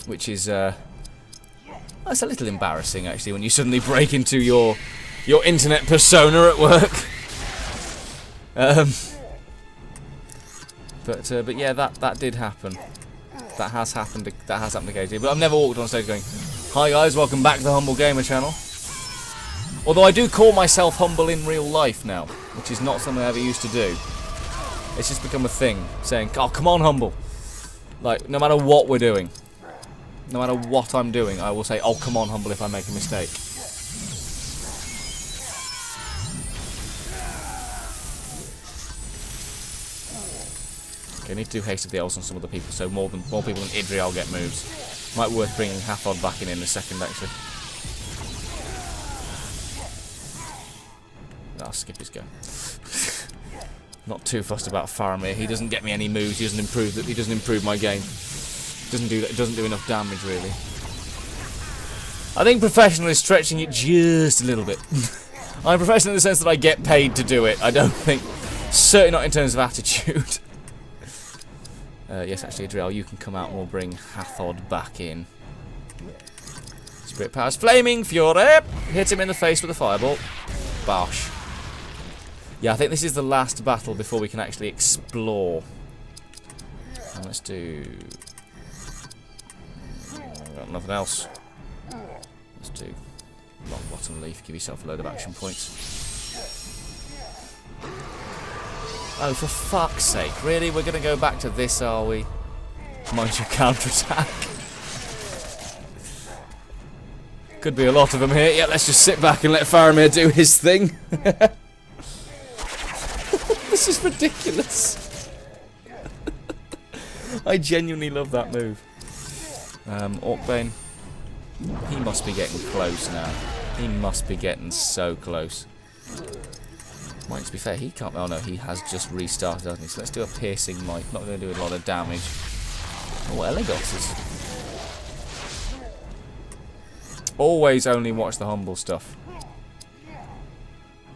Which is, that's a little embarrassing, actually, when you suddenly break into your internet persona at work. But yeah, that did happen. That has happened occasionally. But I've never walked on stage going, "Hi guys, welcome back to the Humble Gamer channel." Although I do call myself humble in real life now, which is not something I ever used to do. It's just become a thing, saying, "Oh, come on, humble." Like, no matter what we're doing, no matter what I'm doing, I will say, "Oh, come on, humble," if I make a mistake. Okay, I need to do Haste of the Elves on some other people, so more people than Idrial get moves. Might be worth bringing Hathod back in a second, actually. I'll skip his go. Not too fussed about Faramir. He doesn't get me any moves. He doesn't improve my game. Doesn't do enough damage, really. I think professional is stretching it just a little bit. I'm professional in the sense that I get paid to do it. I don't think, certainly not in terms of attitude. Yes, actually, Adriel, you can come out and we'll bring Hathod back in. Spirit Powers, Flaming Fury! Hit him in the face with a fireball. Bosh. Yeah, I think this is the last battle before we can actually explore. And let's do... got nothing else. Let's do Long Bottom Leaf, give yourself a load of action points. Oh, for fuck's sake. Really? We're going to go back to this, are we? Mind your counterattack. Could be a lot of them here. Yeah, let's just sit back and let Faramir do his thing. This is ridiculous. I genuinely love that move. Orcbane. He must be getting close now. He must be getting so close. Well, to be fair, he can't... Oh no, he has just restarted, hasn't he? So let's do a piercing might. Not going to do a lot of damage. Oh, Elegos is... Always only watch the humble stuff.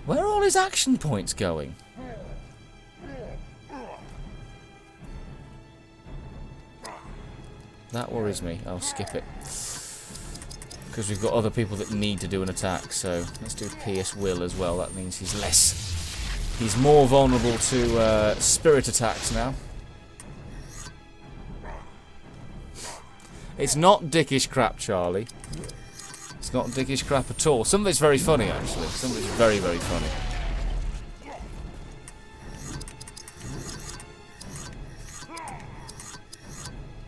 Where are all his action points going? That worries me. I'll skip it. Because we've got other people that need to do an attack, so let's do Pierce Will as well. That means he's less... He's more vulnerable to spirit attacks now. It's not dickish crap, Charlie. It's not dickish crap at all. Some of it's very funny, actually. Some of it's very, very funny.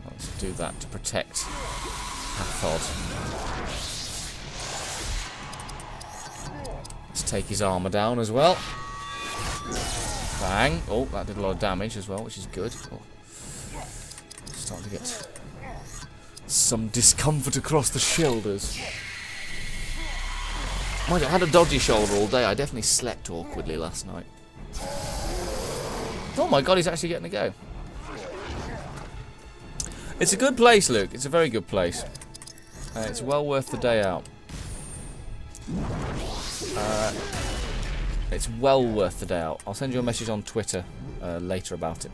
Let's do that to protect Hathod. Let's take his armour down as well. Bang. Oh, that did a lot of damage as well, which is good. Oh. Starting to get some discomfort across the shoulders. Mind you, I had a dodgy shoulder all day. I definitely slept awkwardly last night. Oh my god, he's actually getting a go. It's a good place, Luke. It's a very good place. It's well worth the day out. It's well worth the day out. I'll send you a message on Twitter later about it.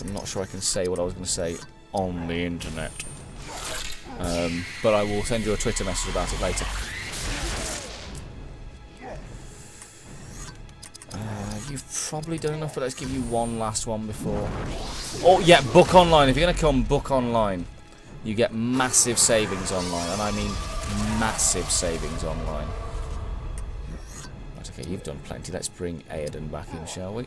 because I'm not sure I can say what I was going to say on the internet. But I will send you a Twitter message about it later. You've probably done enough, but let's give you one last one before... Oh, yeah, book online. If you're going to come book online, you get massive savings online, and I mean massive savings online. Right, okay, you've done plenty. Let's bring Aedan back in, shall we?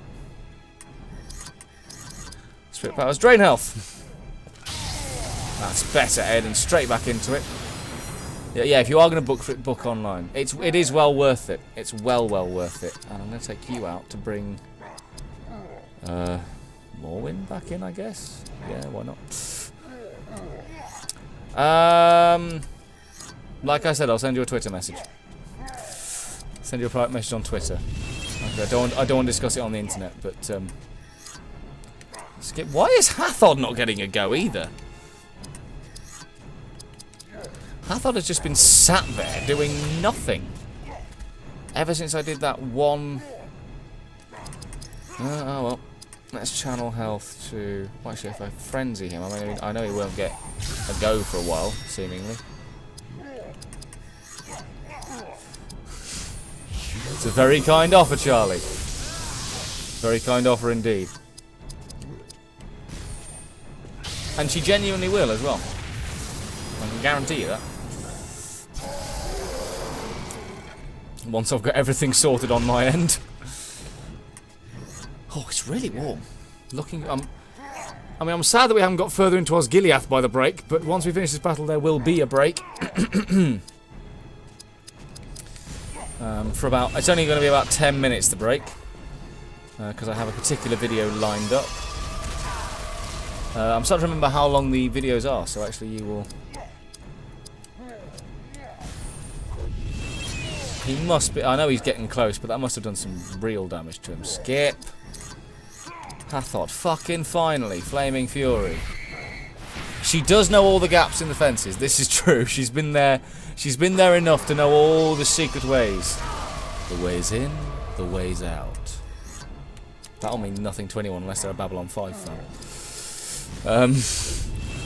Spirit powers, drain health. That's better, Aedan. Straight back into it. Yeah, if you are going to book online, it is well worth it. It's well worth it. And I'm going to take you out to bring Morwyn back in, I guess. Yeah, why not? Like I said, I'll send you a Twitter message. Send you a private message on Twitter. Okay, I don't want to discuss it on the internet, but skip. Why is Hathod not getting a go either? Hathod has just been sat there doing nothing ever since I did that one. Oh well, let's channel health to. Well, actually, if I frenzy him, I know he won't get a go for a while, seemingly. It's a very kind offer, Charlie. Very kind offer indeed. And she genuinely will as well. I can guarantee you that. Once I've got everything sorted on my end. Oh, it's really warm. I'm sad that we haven't got further into Osgiliath by the break, but once we finish this battle, there will be a break. It's only going to be about 10 minutes, the break, because I have a particular video lined up. I'm starting to remember how long the videos are, so actually you will... He must be... I know he's getting close, but that must have done some real damage to him. Skip! Hathod, fucking finally, Flaming Fury. She does know all the gaps in the fences, this is true. She's been there enough to know all the secret ways. The ways in, the ways out. That'll mean nothing to anyone unless they're a Babylon 5 fan.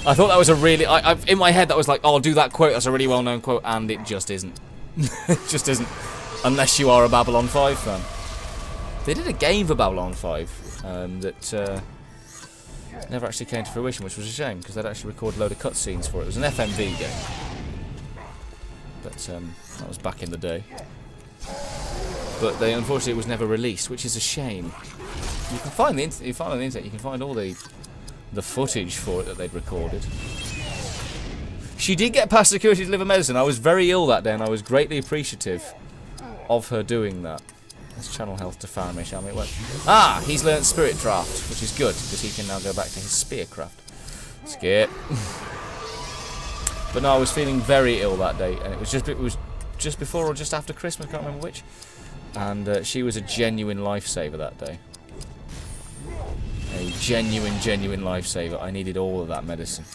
I thought that was a really... in my head that was like, oh, I'll do that quote, that's a really well-known quote, and it just isn't. It just isn't. Unless you are a Babylon 5 fan. They did a game for Babylon 5 that never actually came to fruition, which was a shame, because they'd actually recorded a load of cutscenes for it. It was an FMV game. But that was back in the day. But unfortunately it was never released, which is a shame. You can find on the internet, you can find all the footage for it that they'd recorded. She did get past security to deliver medicine. I was very ill that day, and I was greatly appreciative of her doing that. Let's channel health to Faramir, shall we? Ah, he's learnt Spirit Draft, which is good, because he can now go back to his Spearcraft. Skip. But no, I was feeling very ill that day, and it was just before or just after Christmas, I can't remember which. And she was a genuine lifesaver that day. A genuine lifesaver. I needed all of that medicine.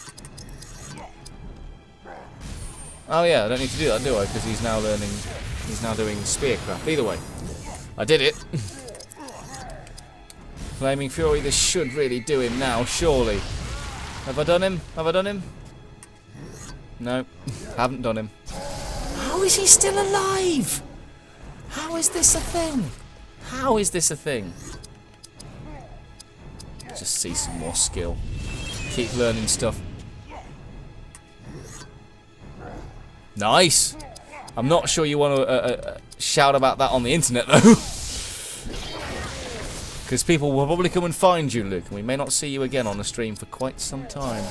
Oh yeah, I don't need to do that, do I? Because he's now doing Spearcraft. Either way, I did it. Flaming Fury, this should really do him now, surely. Have I done him? Have I done him? No, haven't done him. How is he still alive? How is this a thing? How is this a thing? Just see some more skill. Keep learning stuff. Nice! I'm not sure you want to shout about that on the internet, though. Because people will probably come and find you, Luke, and we may not see you again on the stream for quite some time.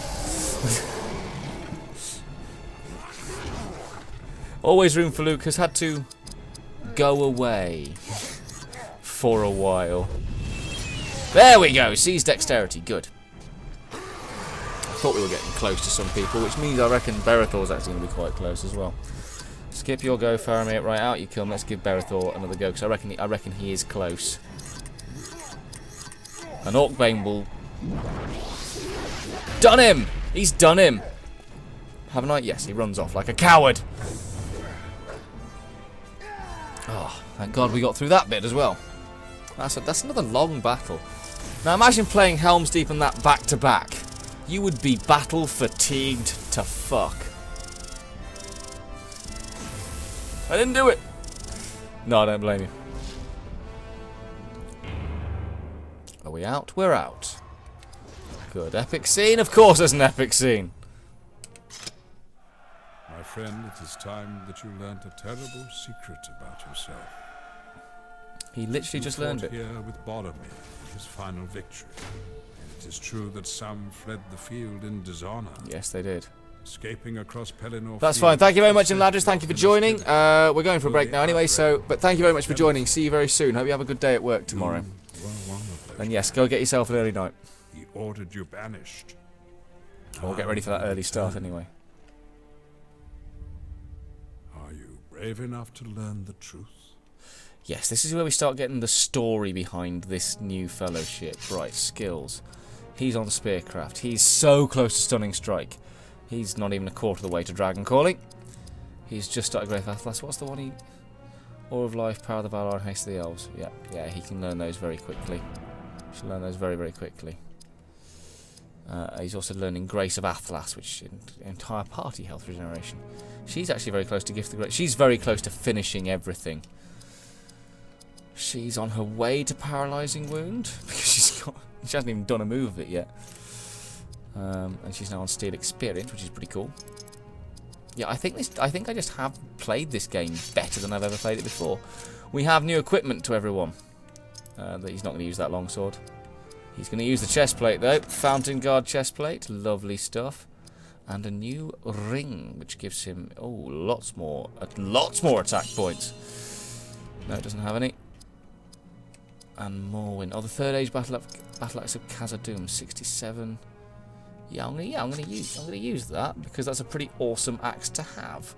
Always room for Luke has had to go away for a while. There we go! Seize dexterity. Good. I thought we were getting close to some people, which means I reckon Berethor's actually going to be quite close as well. Skip your go, Faramir. Right, out you come. Let's give Berethor another go, because I reckon he is close. And Orcbane will... Done him! He's done him! Haven't I? Yes, he runs off like a coward. Oh, thank God we got through that bit as well. That's another long battle. Now imagine playing Helm's Deep and that back to back. You would be battle fatigued to fuck. I didn't do it. No, I don't blame you. Are we out? We're out. Good. Epic scene? Of course there's an epic scene. My friend, it is time that you learnt a terrible secret about yourself. He literally just learned it. Here with Boromir, his final victory. And it is true that some fled the field in dishonor. Yes, they did. Escaping across Pelennor. That's fine. Thank you very much, Ladris. Thank you for joining. We're going for a break now anyway, but thank you very much for joining. See you very soon. Hope you have a good day at work tomorrow. And yes, go get yourself an early night. He ordered you banished. Or get ready for that early start anyway. Are you brave enough to learn the truth? Yes, this is where we start getting the story behind this new fellowship. Right, skills. He's on Spearcraft. He's so close to Stunning Strike. He's not even a quarter of the way to Dragon Calling. He's just started Grave Atlas. What's the one he... Awe of Life, Power of the Valar, and Haste of the Elves. Yeah, he can learn those very quickly. He should learn those very, very quickly. He's also learning Grace of Athlas, which is entire party health regeneration. She's actually very close to Gift of the Great. She's very close to finishing everything. She's on her way to Paralysing Wound because she hasn't even done a move of it yet. And she's now on Steel Experience, which is pretty cool. Yeah, I think I just have played this game better than I've ever played it before. We have new equipment to everyone. That he's not going to use that longsword. He's going to use the chest plate though. Fountain Guard chest plate, lovely stuff. And a new ring, which gives him lots more attack points. No, it doesn't have any. And Morwyn. The Third Age Battle Axe of Khazad-dûm, 67. Yeah, I'm gonna use that because that's a pretty awesome axe to have.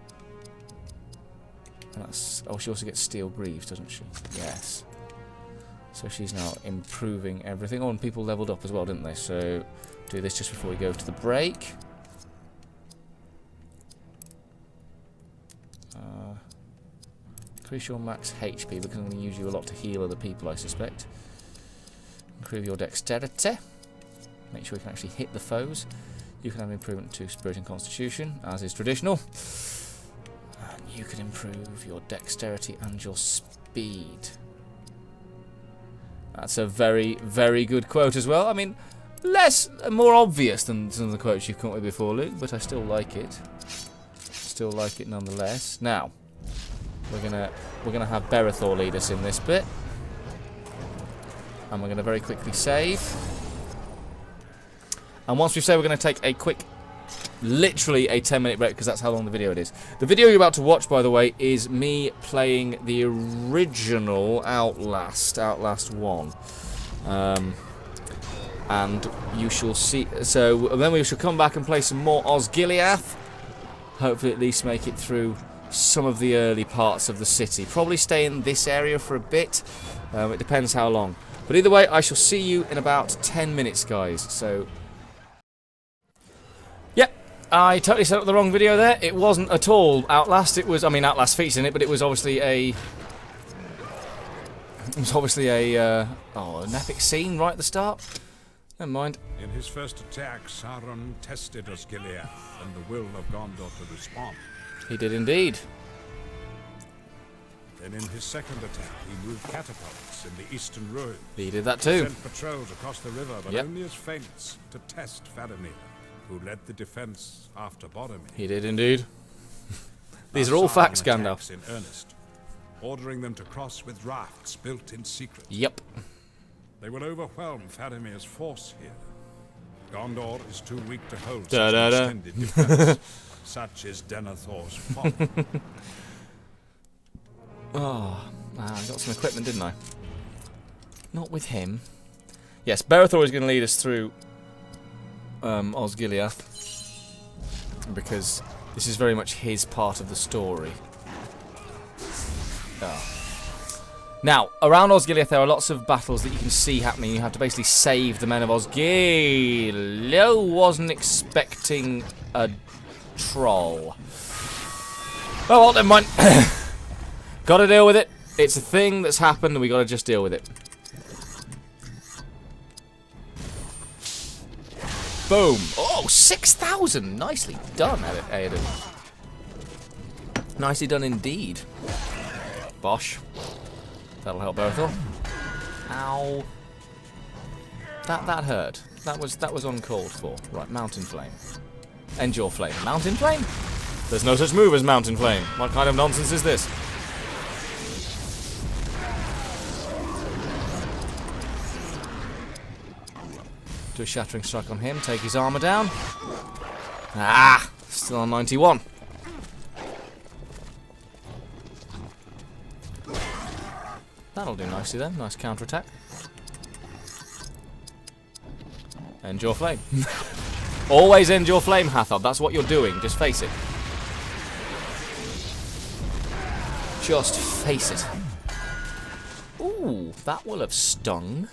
And that's she also gets Steel Greaves, doesn't she? Yes. So she's now improving everything. And people leveled up as well, didn't they? So do this just before we go to the break. Increase your max HP because I'm going to use you a lot to heal other people, I suspect. Improve your dexterity. Make sure you can actually hit the foes. You can have improvement to Spirit and Constitution, as is traditional. And you can improve your dexterity and your speed. That's a very, very good quote as well. I mean, more obvious than some of the quotes you've come up with before, Luke, but I still like it. Still like it nonetheless. Now, we're gonna have Berethor lead us in this bit, and we're gonna very quickly save. And once we've saved, we're gonna take a quick, literally a 10-minute break because that's how long the video it is. The video you're about to watch, by the way, is me playing the original Outlast 1. And you shall see. So then we shall come back and play some more Osgiliath. Hopefully, at least make it through some of the early parts of the city. Probably stay in this area for a bit. It depends how long. But either way, I shall see you in about 10 minutes, guys. So, yep, I totally set up the wrong video there. It wasn't at all Outlast. It was, I mean, Outlast features in it, but it was obviously an epic scene right at the start. Never mind. In his first attack, Sauron tested Osgiliath and the will of Gondor to respond. He did indeed. Then in his second attack, he moved catapults in the eastern ruins. He did that too. Sent patrols across the river, but only as feints to test Faramir, who led the defense after Boromir. He did indeed. These are all facts, Gandalf. In earnest, ordering them to cross with rafts built in secret. Yep. They will overwhelm Faramir's force here. Gondor is too weak to hold such an extended defense. Such is Denethor's folly. Oh, I got some equipment, didn't I? Not with him. Yes, Berethor is going to lead us through Osgiliath, because this is very much his part of the story. Oh. Now, around Osgiliath there are lots of battles that you can see happening. You have to basically save the men of Osgiliath. Wasn't expecting a troll. Oh well, never mind. Gotta deal with it. It's a thing that's happened and we gotta just deal with it. Boom. Oh, 6,000. Nicely done, Aiden. Nicely done indeed. Bosh. That'll help Berthel. Ow. That hurt. That was uncalled for. Right, Mountain Flame. End your flame. Mountain Flame? There's no such move as Mountain Flame. What kind of nonsense is this? Do a Shattering Strike on him. Take his armor down. Ah! Still on 91. That'll do nicely then. Nice counterattack. End your flame. Always end your flame, Hathor. That's what you're doing. Just face it. Just face it. Ooh, that will have stung.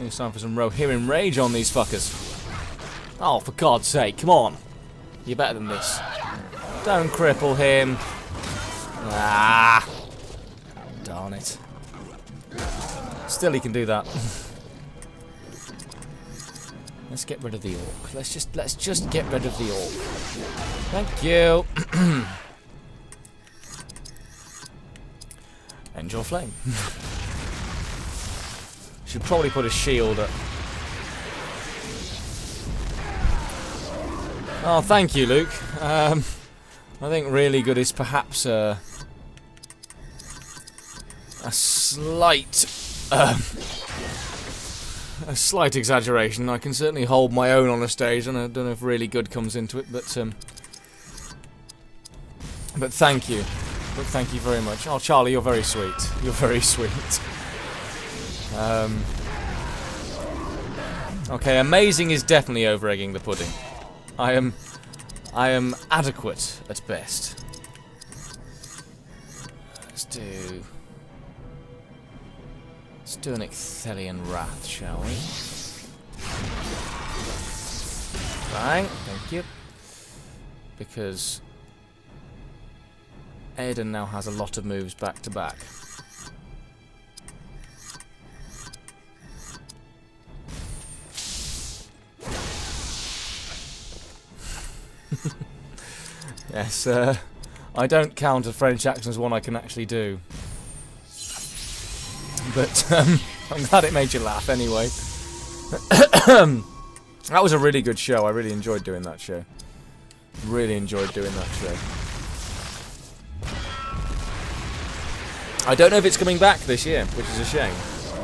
It's time for some Rohirrim rage on these fuckers. Oh, for God's sake, come on. You're better than this. Don't cripple him. Ah. Darn it. Still, he can do that. Let's get rid of the orc. Let's just get rid of the orc. Thank you. End your flame. Should probably put a shield up. Oh, thank you, Luke. I think really good is perhaps a slight exaggeration. I can certainly hold my own on a stage, and I don't know if really good comes into it, but thank you. But thank you very much. Oh, Charlie, you're very sweet. You're very sweet. Okay, amazing is definitely over-egging the pudding. I am adequate at best. Let's do an Ecthelian Wrath, shall we? Bang, thank you. Because Aiden now has a lot of moves back to back. Yes, I don't count a French accent as one I can actually do. But I'm glad it made you laugh anyway. That was a really good show. I really enjoyed doing that show. Really enjoyed doing that show. I don't know if it's coming back this year, which is a shame.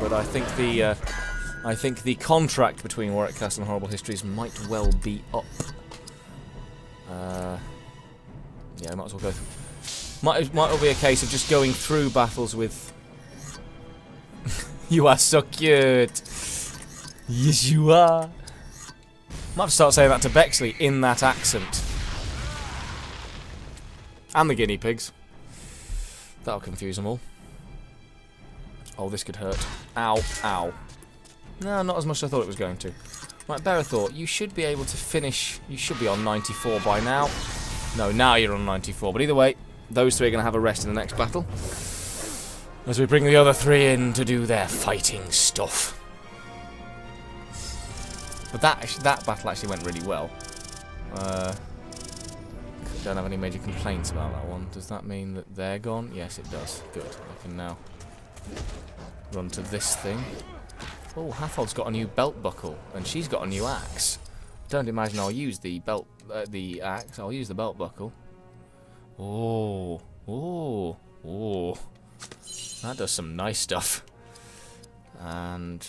But I think the contract between Warwick Castle and Horrible Histories might well be up. Yeah, might as well go through. Might well be a case of just going through battles with. You are so cute. Yes, you are. Might have to start saying that to Bexley in that accent. And the guinea pigs. That'll confuse them all. Oh, this could hurt. Ow, ow. No, not as much as I thought it was going to. Right, Berethor, you should be able to finish. You should be on 94 by now. No, now you're on 94. But either way, those three are going to have a rest in the next battle. As we bring the other three in to do their fighting stuff. But that battle actually went really well. Don't have any major complaints about that one. Does that mean that they're gone? Yes, it does. Good. I can now run to this thing. Oh, Hathold's got a new belt buckle, and she's got a new axe. Don't imagine I'll use the axe. I'll use the belt buckle. Oh, oh, oh! That does some nice stuff. And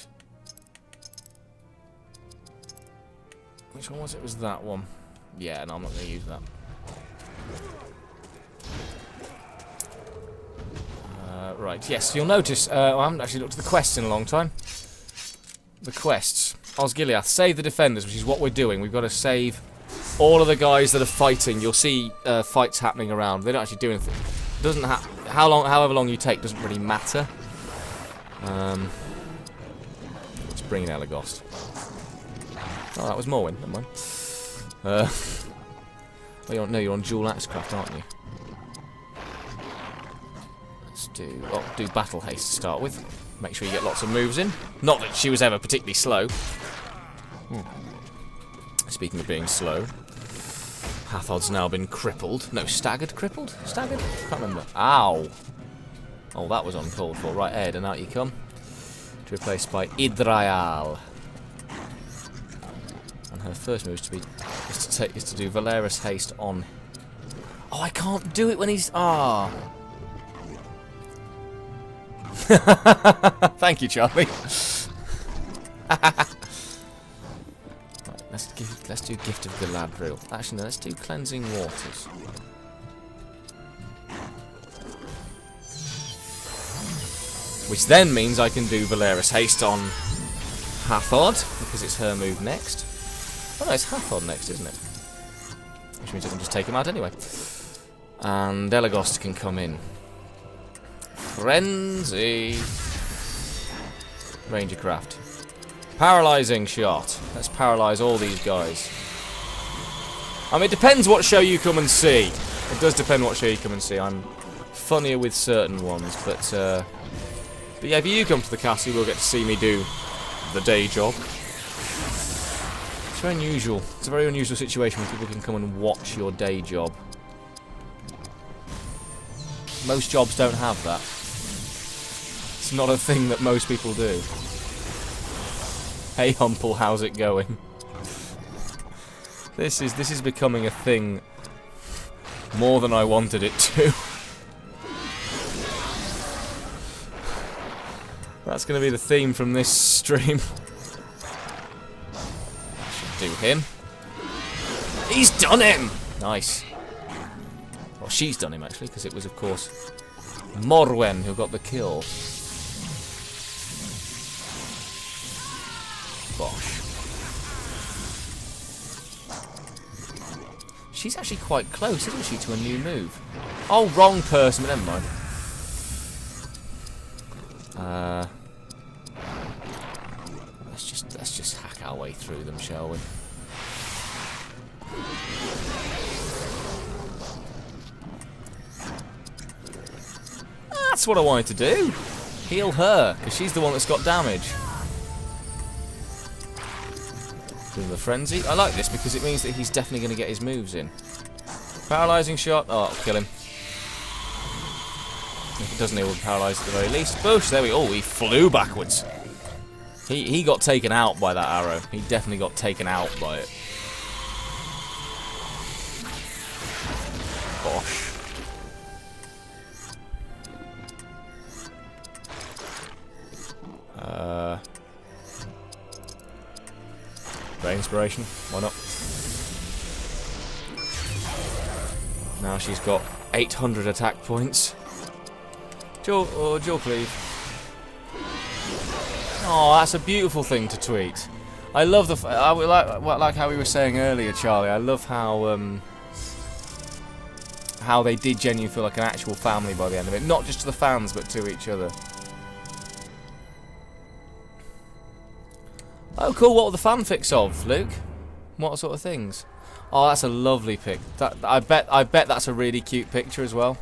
which one was it? It was that one. Yeah, no, I'm not going to use that. Right. Yes, you'll notice. I haven't actually looked at the quests in a long time. The quests. Osgiliath, save the defenders, which is what we're doing. We've got to save all of the guys that are fighting. You'll see fights happening around. They don't actually do anything. It doesn't however long you take doesn't really matter. Let's bring in Elagos. Oh, that was Morwen. Never mind. Oh, you're on dual axecraft, aren't you? Let's do battle haste to start with. Make sure you get lots of moves in. Not that she was ever particularly slow. Speaking of being slow, Hathod's now been crippled. No, staggered? Crippled? Staggered? Can't remember. Ow! Oh, that was uncalled for. Right, Ed, and out you come. To be replaced by Idraial. And her first move is to do Valeris Haste on. Oh, I can't do it when he's Thank you, Charlie. Right, let's do Gift of Galadriel. Actually, no, let's do Cleansing Waters. Which then means I can do Valeris Haste on Hathod, because it's her move next. Oh no, it's Hathod next, isn't it? Which means I can just take him out anyway. And Elagost can come in. Frenzy. Rangercraft. Paralysing shot. Let's paralyse all these guys. I mean, it depends what show you come and see. It does depend what show you come and see. I'm funnier with certain ones, but yeah, if you come to the castle, you will get to see me do the day job. It's very unusual. It's a very unusual situation when people can come and watch your day job. Most jobs don't have that. It's not a thing that most people do. Hey Humple, how's it going? This is becoming a thing more than I wanted it to. That's going to be the theme from this stream. Should do him. He's done him! Nice. Well, she's done him, actually, because it was, of course, Morwen who got the kill. Bosh. She's actually quite close, isn't she, to a new move? Oh, wrong person, but never mind. Let's just hack our way through them, shall we? That's what I wanted to do. Heal her, because she's the one that's got damage. Doing the frenzy. I like this because it means that he's definitely going to get his moves in. Paralysing shot. Oh, that'll kill him. If it doesn't, he will paralyse at the very least. Bush, there we go. Oh, he flew backwards. He got taken out by that arrow. He definitely got taken out by it. Bosh. Ray Inspiration, why not? Now she's got 800 attack points. Jaw cleave. Oh, that's a beautiful thing to tweet. I love the. Like how we were saying earlier, Charlie. I love how they did genuinely feel like an actual family by the end of it, not just to the fans, but to each other. Oh, cool. What were the fanfics of, Luke? What sort of things? Oh, that's a lovely pic. I bet that's a really cute picture as well.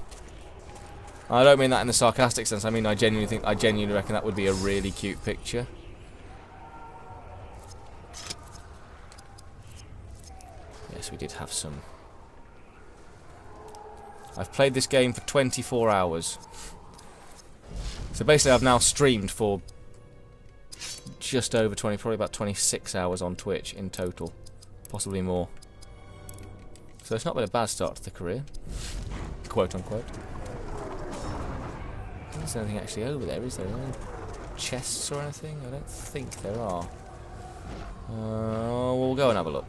I don't mean that in the sarcastic sense. I mean I genuinely reckon that would be a really cute picture. Yes, we did have some. I've played this game for 24 hours. So basically I've now streamed for just over 20, probably about 26 hours on Twitch in total. Possibly more. So it's not been a bad start to the career. Quote unquote. There's anything actually over there, is there? Any chests or anything? I don't think there are. We'll go and have a look.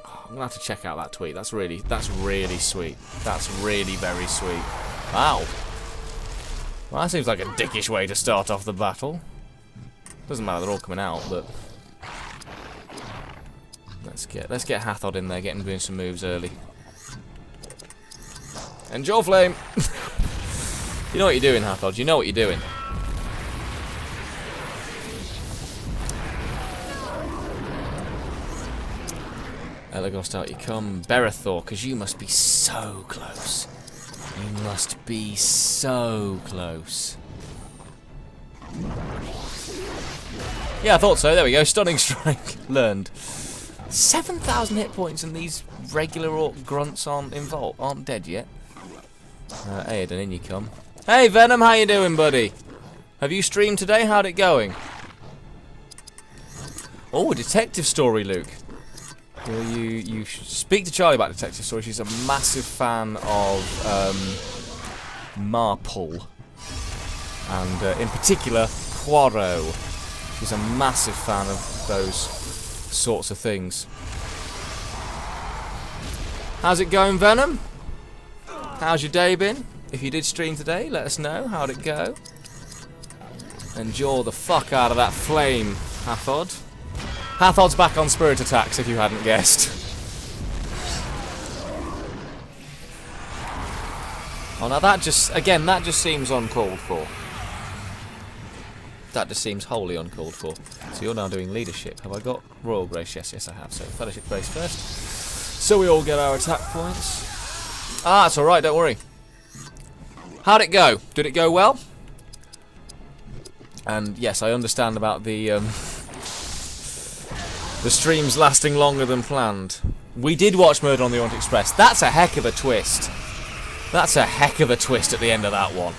Oh, I'm gonna have to check out that tweet. That's really sweet. That's really very sweet. Wow. Well, that seems like a dickish way to start off the battle. Doesn't matter, they're all coming out, but let's get Hathod in there, get him doing some moves early. And Jaw Flame! You know what you're doing, Hathod, you know what you're doing. Elagost, out you come. Berethor, because you must be so close. You must be so close. Yeah, I thought so. There we go. Stunning strike. Learned. 7,000 hit points, and these regular orc grunts aren't dead yet. Aiden, in you come. Hey, Venom, how you doing, buddy? Have you streamed today? How'd it going? Oh, a detective story, Luke. Well, you speak to Charlie about detective story. She's a massive fan of Marple, and in particular Poirot. She's a massive fan of those sorts of things. How's it going, Venom? How's your day been? If you did stream today, let us know. How'd it go? Endure the fuck out of that flame, Hathod. Hathod's back on spirit attacks, if you hadn't guessed. Oh, now that just seems uncalled for. That just seems wholly uncalled for. So you're now doing leadership. Have I got Royal Grace? Yes, I have. So Fellowship Grace first. So we all get our attack points. Ah, it's alright, don't worry. How'd it go? Did it go well? And yes, I understand about the streams lasting longer than planned. We did watch Murder on the Orient Express. That's a heck of a twist. That's a heck of a twist at the end of that one.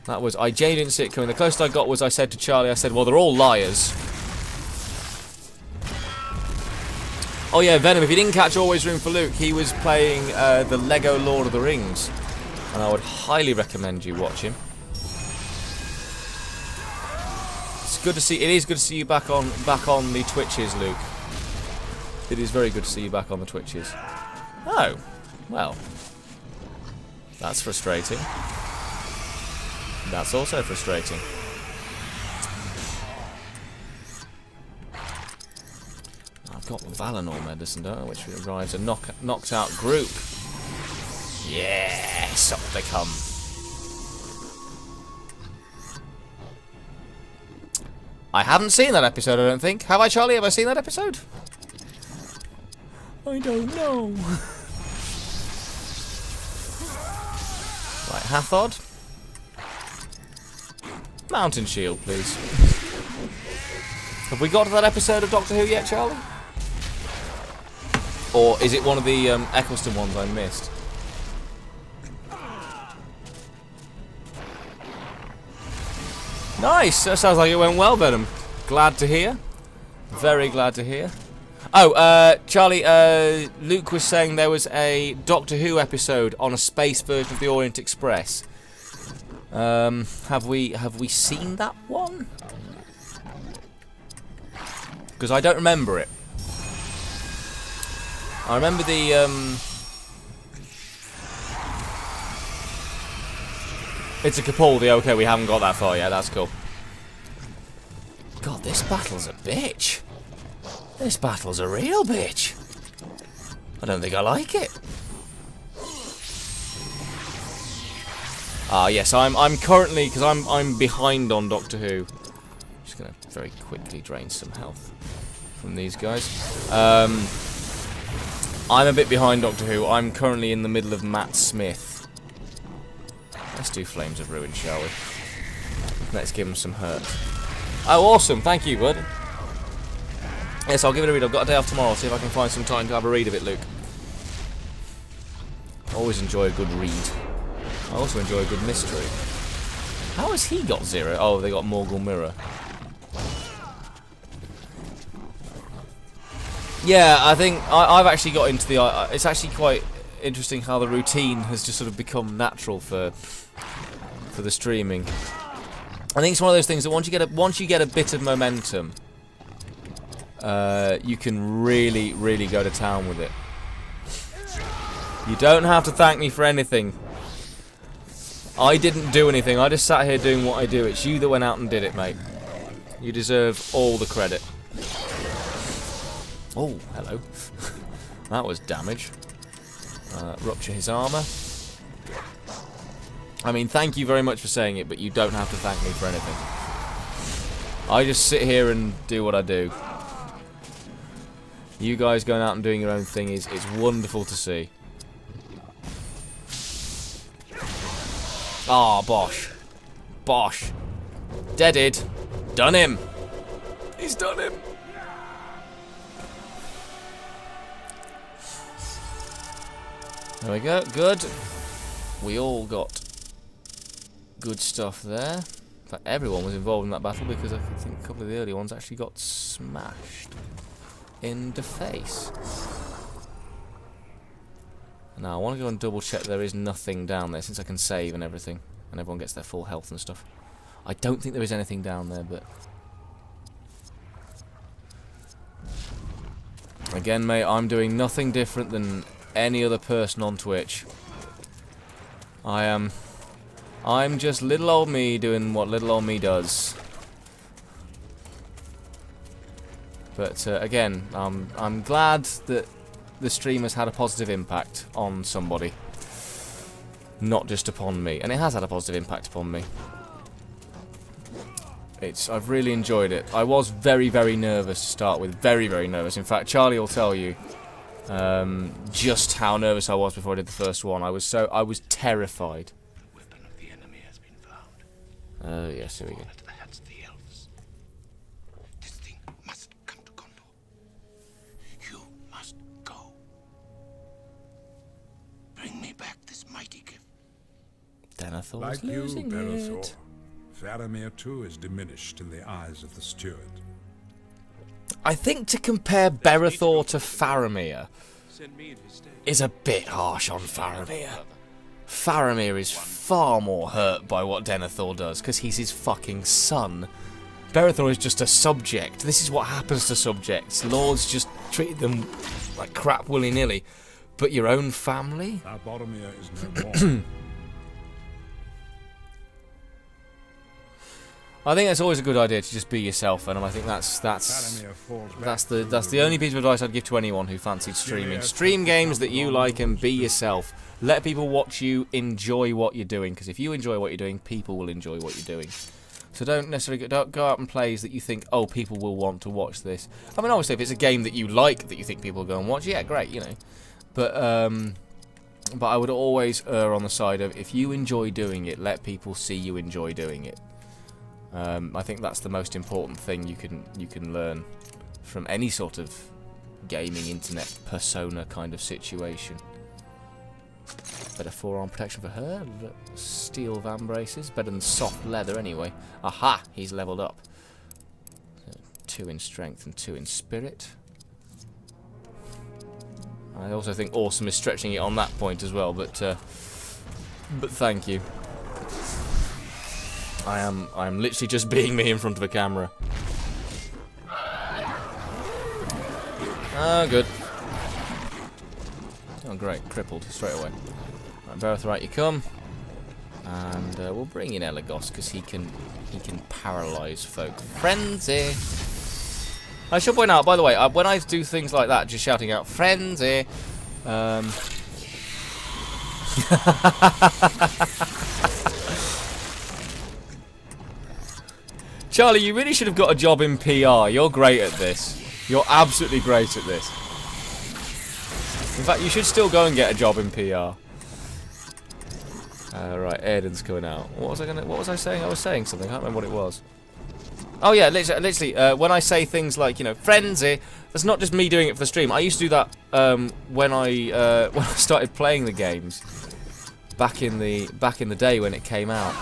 That was... I genuinely didn't see it coming. The closest I got was I said to Charlie, I said, well, they're all liars. Oh yeah, Venom, if you didn't catch Always Room for Luke, he was playing the Lego Lord of the Rings. And I would highly recommend you watch him. It's good to see... It is good to see you back on the Twitches, Luke. It is very good to see you back on the Twitches. Oh, well. That's frustrating. That's also frustrating. I've got Valinor medicine, don't I? Which arrives a knocked out group. Yes, up they come. I haven't seen that episode, I don't think. Have I, Charlie? Have I seen that episode? I don't know. Right, Hathod. Mountain Shield, please. Have we got to that episode of Doctor Who yet, Charlie? Or is it one of the Eccleston ones I missed? Nice! That sounds like it went well, Venom. Glad to hear. Very glad to hear. Oh, Charlie, Luke was saying there was a Doctor Who episode on a space version of the Orient Express. Have we seen that one? Because I don't remember it. I remember the It's a Capaldi. Okay, we haven't got that far yet. That's cool. God, this battle's a bitch. This battle's a real bitch. I don't think I like it. Ah, yes, I'm currently, because I'm behind on Doctor Who. Just gonna very quickly drain some health from these guys. I'm a bit behind Doctor Who. I'm currently in the middle of Matt Smith. Let's do Flames of Ruin, shall we? Let's give him some hurt. Oh, awesome! Thank you, bud. Yes, I'll give it a read. I've got a day off tomorrow. See if I can find some time to have a read of it, Luke. I always enjoy a good read. I also enjoy a good mystery. How has he got 0? Oh, they got Morgul Mirror. Yeah, I think I've actually got into the... it's actually quite interesting how the routine has just sort of become natural for the streaming. I think it's one of those things that once you get a bit of momentum, you can really go to town with it. You don't have to thank me for anything. I didn't do anything. I just sat here doing what I do. It's you that went out and did it, mate. You deserve all the credit. Oh, hello. That was damage. Rupture his armour. I mean, thank you very much for saying it, but you don't have to thank me for anything. I just sit here and do what I do. You guys going out and doing your own thing is wonderful to see. Ah, bosh. Bosh. Deaded. Done him. He's done him. There we go. Good. We all got good stuff there. In fact, everyone was involved in that battle because I think a couple of the early ones actually got smashed in the face. Now, I want to go and double check there is nothing down there since I can save and everything. And everyone gets their full health and stuff. I don't think there is anything down there, but... Again, mate, I'm doing nothing different than any other person on Twitch. I'm just little old me doing what little old me does. But again, I'm glad that the stream has had a positive impact on somebody, not just upon me, and it has had a positive impact upon me. I've really enjoyed it. I was very, very nervous to start with, very, very nervous. In fact, Charlie will tell you just how nervous I was before I did the first one. I was terrified. The weapon of the enemy has been found. Oh yes, here we go. Fall into the hands of the elves. This thing must come to Gondor. You must go. Bring me back this mighty gift. Denethor Like was you, losing Berethor, it. Faramir too is diminished in the eyes of the steward. I think to compare Berethor to Faramir is a bit harsh on Faramir. Faramir is far more hurt by what Denethor does, because he's his fucking son. Berethor is just a subject. This is what happens to subjects. Lords just treat them like crap willy-nilly. But your own family? Now Boromir is no more. I think it's always a good idea to just be yourself, and I think that's the only piece of advice I'd give to anyone who fancied streaming. Stream games that you like and be yourself. Let people watch you enjoy what you're doing, because if you enjoy what you're doing, people will enjoy what you're doing. So don't necessarily go out and plays that you think, oh, people will want to watch this. I mean, obviously, if it's a game that you like that you think people will go and watch, yeah, great, you know. But I would always err on the side of if you enjoy doing it, let people see you enjoy doing it. I think that's the most important thing you can learn from any sort of gaming internet persona kind of situation. Better forearm protection for her. Steel van braces. Better than soft leather anyway. Aha! He's leveled up. 2 in strength and 2 in spirit. I also think awesome is stretching it on that point as well, but thank you. I am literally just being me in front of a camera. Oh, good. Oh, great. Crippled straight away. Right, Berethor, right you come. And we'll bring in Elagos, because he can paralyse folk. Frenzy! I should point out, by the way, when I do things like that, just shouting out, Frenzy! Charlie, you really should have got a job in PR. You're great at this. You're absolutely great at this. In fact, you should still go and get a job in PR. Right, Aiden's coming out. What was I saying? I was saying something. I can't remember what it was. Oh yeah, literally. When I say things like, you know, frenzy, that's not just me doing it for the stream. I used to do that when I started playing the games back in the day when it came out.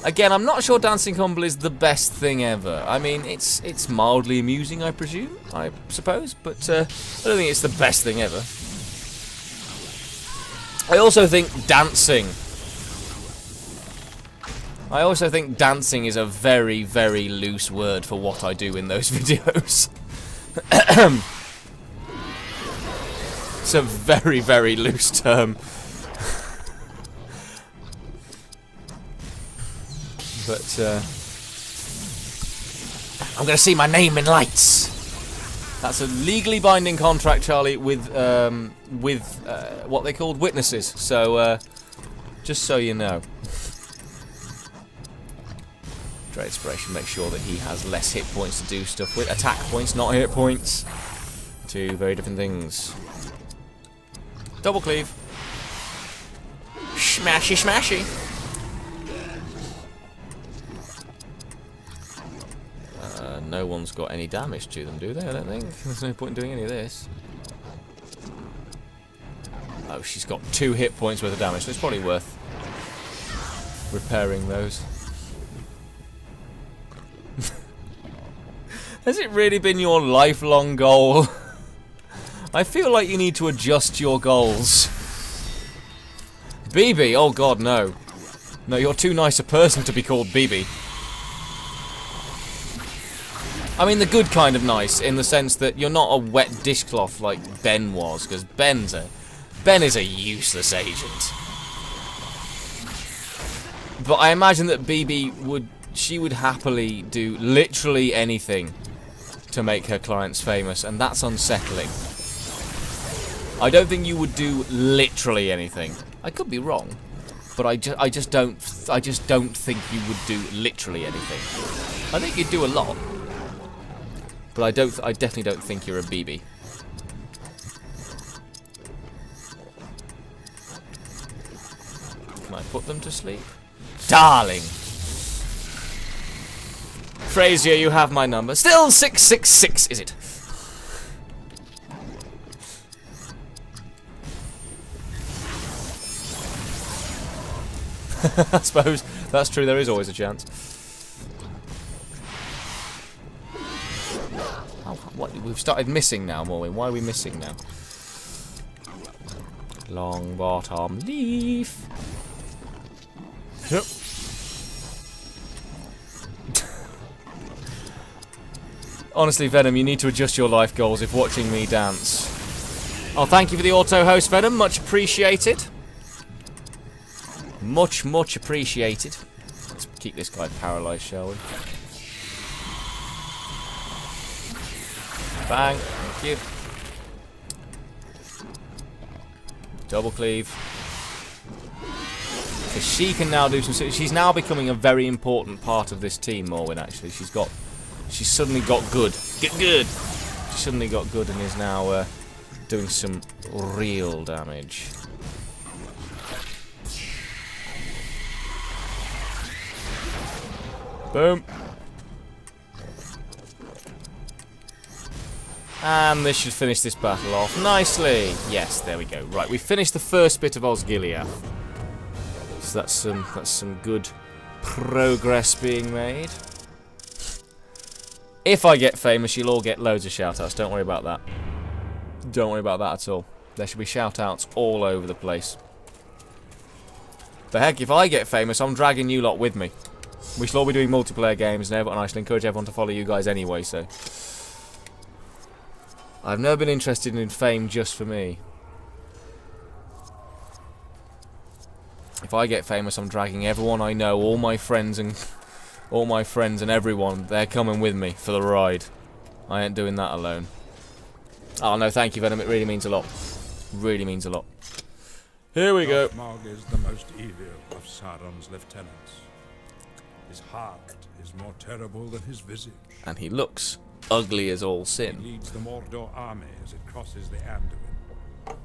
Again, I'm not sure Dancing Humble is the best thing ever. I mean, it's mildly amusing, I suppose, but I don't think it's the best thing ever. I also think dancing is a very, very loose word for what I do in those videos. It's a very, very loose term. But I'm going to see my name in lights. That's a legally binding contract, Charlie, with what they called witnesses. So just so you know. Dread Inspiration, make sure that he has less hit points to do stuff with. Attack points, not hit points. Two very different things. Double cleave. Smashy, smashy. No one's got any damage to them, do they? I don't think. There's no point in doing any of this. Oh, she's got 2 hit points worth of damage, so it's probably worth repairing those. Has it really been your lifelong goal? I feel like you need to adjust your goals. BB? Oh god, no. No, you're too nice a person to be called BB. I mean the good kind of nice, in the sense that you're not a wet dishcloth like Ben was, because Ben is a useless agent. But I imagine that BB would happily do literally anything to make her clients famous, and that's unsettling. I don't think you would do literally anything. I could be wrong, but I just don't think you would do literally anything. I think you'd do a lot, but I definitely don't think you're a BB. Can I put them to sleep? Darling! Frazier, you have my number. Still 666, is it? I suppose that's true, there is always a chance. Oh, what? We've started missing now, Morwin. Why are we missing now? Long bottom leaf. Yep. Honestly, Venom, you need to adjust your life goals if watching me dance. Oh, thank you for the auto-host, Venom. Much appreciated. Much, much appreciated. Let's keep this guy paralysed, shall we? Bang. Thank you. Double cleave. Because she can now do some... She's now becoming a very important part of this team, Morwin, actually. She's suddenly got good. Get good! She suddenly got good and is now doing some real damage. Boom. And this should finish this battle off nicely. Yes, there we go. Right, we finished the first bit of Osgiliath. So that's some good progress being made. If I get famous, you'll all get loads of shout-outs. Don't worry about that. Don't worry about that at all. There should be shout-outs all over the place. The heck, if I get famous, I'm dragging you lot with me. We shall all be doing multiplayer games and I shall encourage everyone to follow you guys anyway, so... I've never been interested in fame just for me. If I get famous, I'm dragging everyone I know, all my friends and everyone. They're coming with me for the ride. I ain't doing that alone. Oh no, thank you, Venom. It really means a lot. Really means a lot. Here we go. Mog is the most evil of Sauron's lieutenants. His heart is more terrible than his visage. And he looks ugly as all He sin. leads the Mordor army as it crosses the Anduin.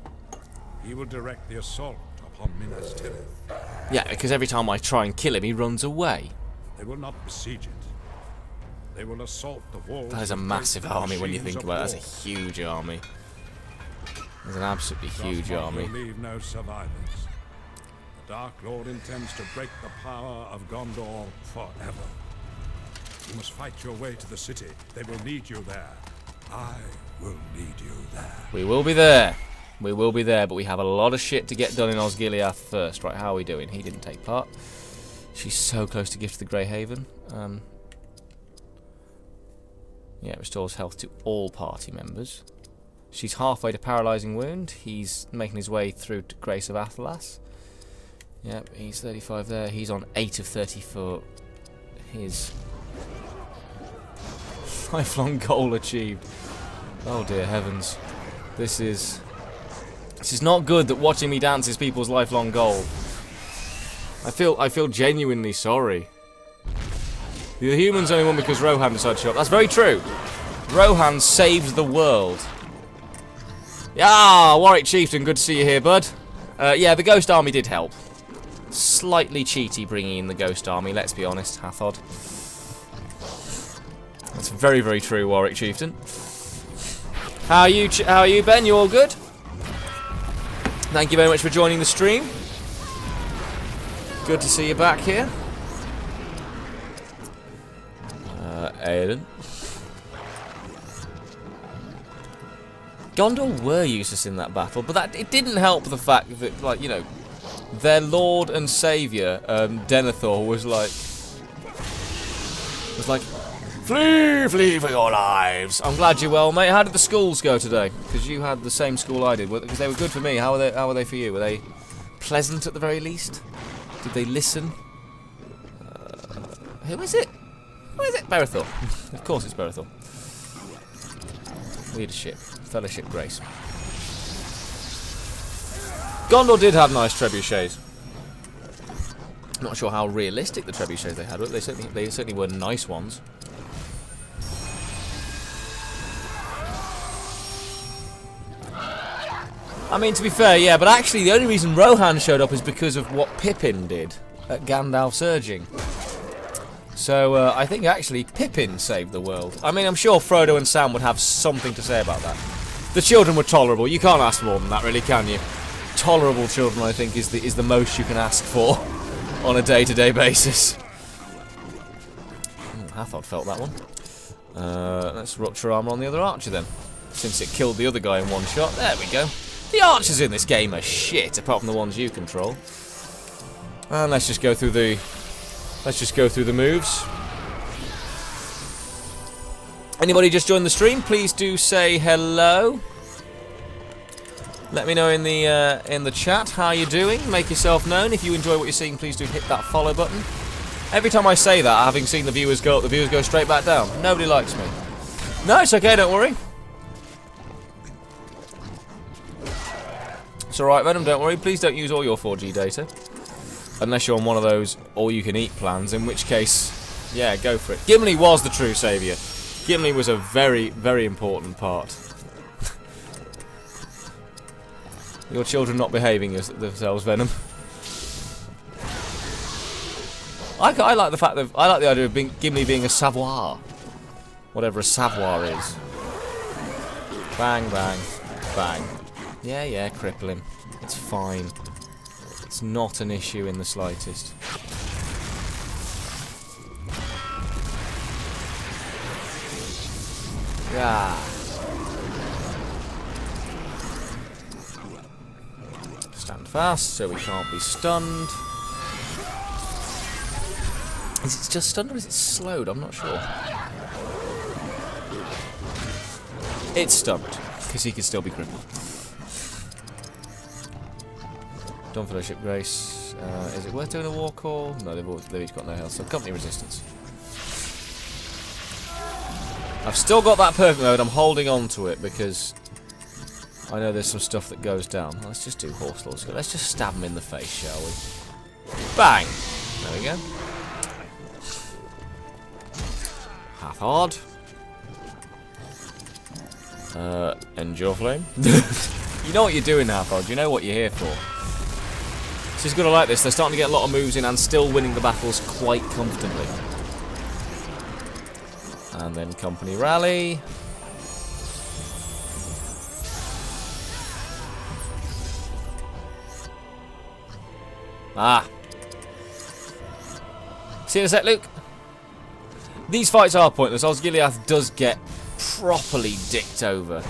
He will direct the assault upon Minas Tirith. Yeah, because every time I try and kill him, he runs away. They will not besiege it. They will assault the walls. That is a with massive great army when you machines think of about it. war. That's a huge army. There's an absolutely huge Frostmourne army. will leave no survivors. The Dark Lord intends to break the power of Gondor forever. You must fight your way to the city. They will need you there. I will lead you there. We will be there. We will be there, but we have a lot of shit to get done in Osgiliath first. Right, how are we doing? He didn't take part. She's so close to Gift of the Grey Haven. Yeah, it restores health to all party members. She's halfway to Paralysing Wound. He's making his way through to Grace of Athelas. Yep, he's 35 there. He's on 8 of 30 for his lifelong goal achieved. Oh dear heavens. This is not good that watching me dance is people's lifelong goal. I feel genuinely sorry. The humans only won because Rohan decided to show up. That's very true. Rohan saved the world. Yeah, Warwick Chieftain, good to see you here, bud. Yeah, the Ghost Army did help. Slightly cheaty bringing in the Ghost Army, let's be honest, Hathod. That's very, very true, Warwick Chieftain. How are you, Ben? You all good? Thank you very much for joining the stream. Good to see you back here. Aiden. Gondor were useless in that battle, but it didn't help the fact that, like, you know, their lord and saviour, Denethor, was like, flee for your lives. I'm glad you're well, mate. How did the schools go today? Because you had the same school I did. Because they were good for me. How were they for you? Were they pleasant at the very least? Did they listen? Who is it? Who is it? Berethor. Of course it's Berethor. Leadership. Fellowship Grace. Gondor did have nice trebuchets. Not sure how realistic the trebuchets they had, but they certainly were nice ones. I mean, to be fair, yeah, but actually the only reason Rohan showed up is because of what Pippin did at Gandalf's urging. So I think actually Pippin saved the world. I mean, I'm sure Frodo and Sam would have something to say about that. The children were tolerable. You can't ask more than that, really, can you? Tolerable children, I think, is the most you can ask for on a day-to-day basis. Hathod felt that one. Let's rupture armor on the other archer then, since it killed the other guy in one shot. There we go. The archers in this game are shit, apart from the ones you control. And let's just go through the moves. Anybody just joined the stream? Please do say hello. Let me know in the chat how you're doing. Make yourself known. If you enjoy what you're seeing, please do hit that follow button. Every time I say that, having seen the viewers go up, the viewers go straight back down. Nobody likes me. No, it's okay. Don't worry. It's alright, Venom, don't worry. Please don't use all your 4G data. Unless you're on one of those all-you-can-eat plans, in which case, yeah, go for it. Gimli was the true saviour. Gimli was a very, very important part. Your children not behaving themselves, Venom. I like the fact that I like the idea of Gimli being a savoir, whatever a savoir is. Bang, bang, bang. Yeah, cripple him. It's fine. It's not an issue in the slightest. Yeah. Stand fast so we can't be stunned. Is it just stunned or is it slowed? I'm not sure. It's stunned, because he can still be crippled. Done Fellowship Grace. Is it worth doing a war call? No, they've each got no health, so company resistance. I've still got that perfect mode. I'm holding on to it because I know there's some stuff that goes down. Let's just do Horse Lord's Skill. Let's just stab him in the face, shall we? Bang! There we go. Hathod. Endure Flame. You know what you're doing, Hathod. You know what you're here for. She's gonna like this. They're starting to get a lot of moves in and still winning the battles quite comfortably. And then company rally. See you in a sec, Luke. These fights are pointless. Osgiliath does get properly dicked over.